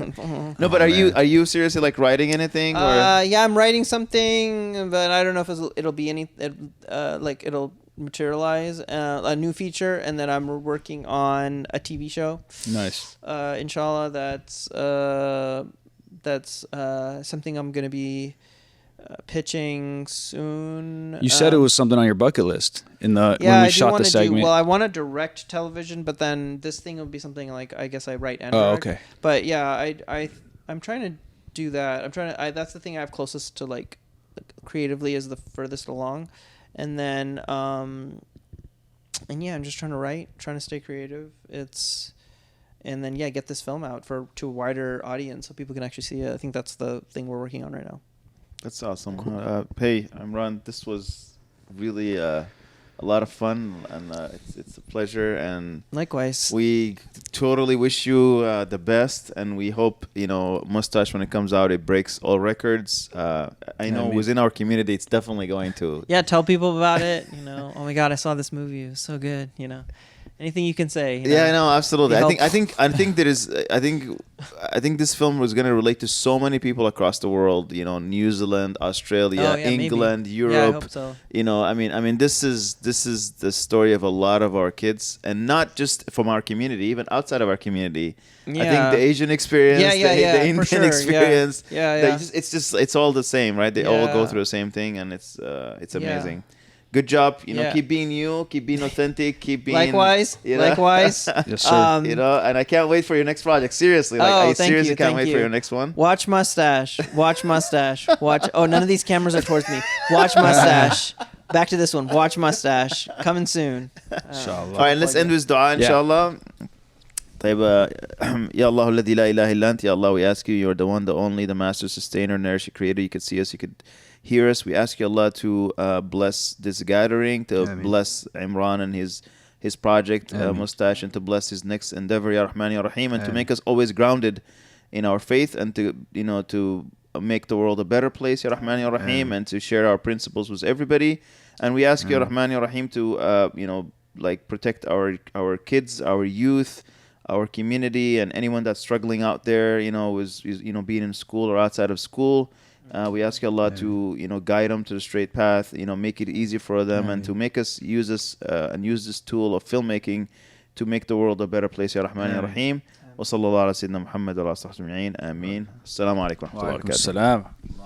No, but are you seriously like writing anything? Or? Yeah, I'm writing something, but I don't know if it'll be like it'll materialize a new feature, and then I'm working on a TV show. Nice. Inshallah, that's something I'm gonna be pitching soon. You said it was something on your bucket list when we shot the segment. I want to direct television, but then this thing will be something like, I guess I write and direct. Okay. But yeah, I'm trying to do that. That's the thing I have closest to like creatively, is the furthest along. And then I'm just trying to write, trying to stay creative. And then get this film out to a wider audience so people can actually see it. I think that's the thing we're working on right now. That's awesome. Cool. Hey, Imran, this was really a lot of fun, and it's a pleasure. And likewise, we totally wish you the best, and we hope Mustache, when it comes out, it breaks all records. I know within our community, it's definitely going to. Yeah, tell people about it. Oh my God, I saw this movie. It was so good. anything you can say. Yeah, no, absolutely. I think there is. I think this film was going to relate to so many people across the world. You know, New Zealand, Australia, England, maybe. Europe. Yeah, I hope so. You know, I mean, this is the story of a lot of our kids, and not just from our community, even outside of our community. Yeah. I think the Asian experience, the Indian experience. Yeah. It's all the same, right? They all go through the same thing, and it's amazing. Good job. You know, keep being you, keep being authentic, keep being. Likewise. Yes, sir. You know, and I can't wait for your next project. Seriously, I seriously can't wait for your next one. Watch mustache. Watch mustache. Watch. Oh, none of these cameras are towards me. Watch mustache. Back to this one. Watch mustache. Coming soon. Inshallah. All right, let's end with dua. Inshallah. طيب يا الله الذي لا إله إلا أنت. Ya Allah, we ask you, you're the one, the only, the master, sustainer, nourisher, creator. You could see us, you could hear us. We ask you, Allah, to bless this gathering, to bless Imran and his project, Mustache, and to bless his next endeavor, Ya Rahman, Ya Rahim, and to make us always grounded in our faith, and to make the world a better place, Ya Rahman, Ya Rahim, and to share our principles with everybody. And we ask you, Ya Rahman, Ya Rahim, to protect our kids, our youth, our community, and anyone that's struggling out there, is being in school or outside of school. We ask you, Allah, to guide them to the straight path, make it easy for them, and to make us use this tool of filmmaking to make the world a better place, Ya Rahman, Ya Rahim. Wa sallallahu ala sayyidina Muhammad wa ala alihi wa sahbihi ajma'in. Ameen. Assalamu alaikum wa rahmatullahi wa barakatuh.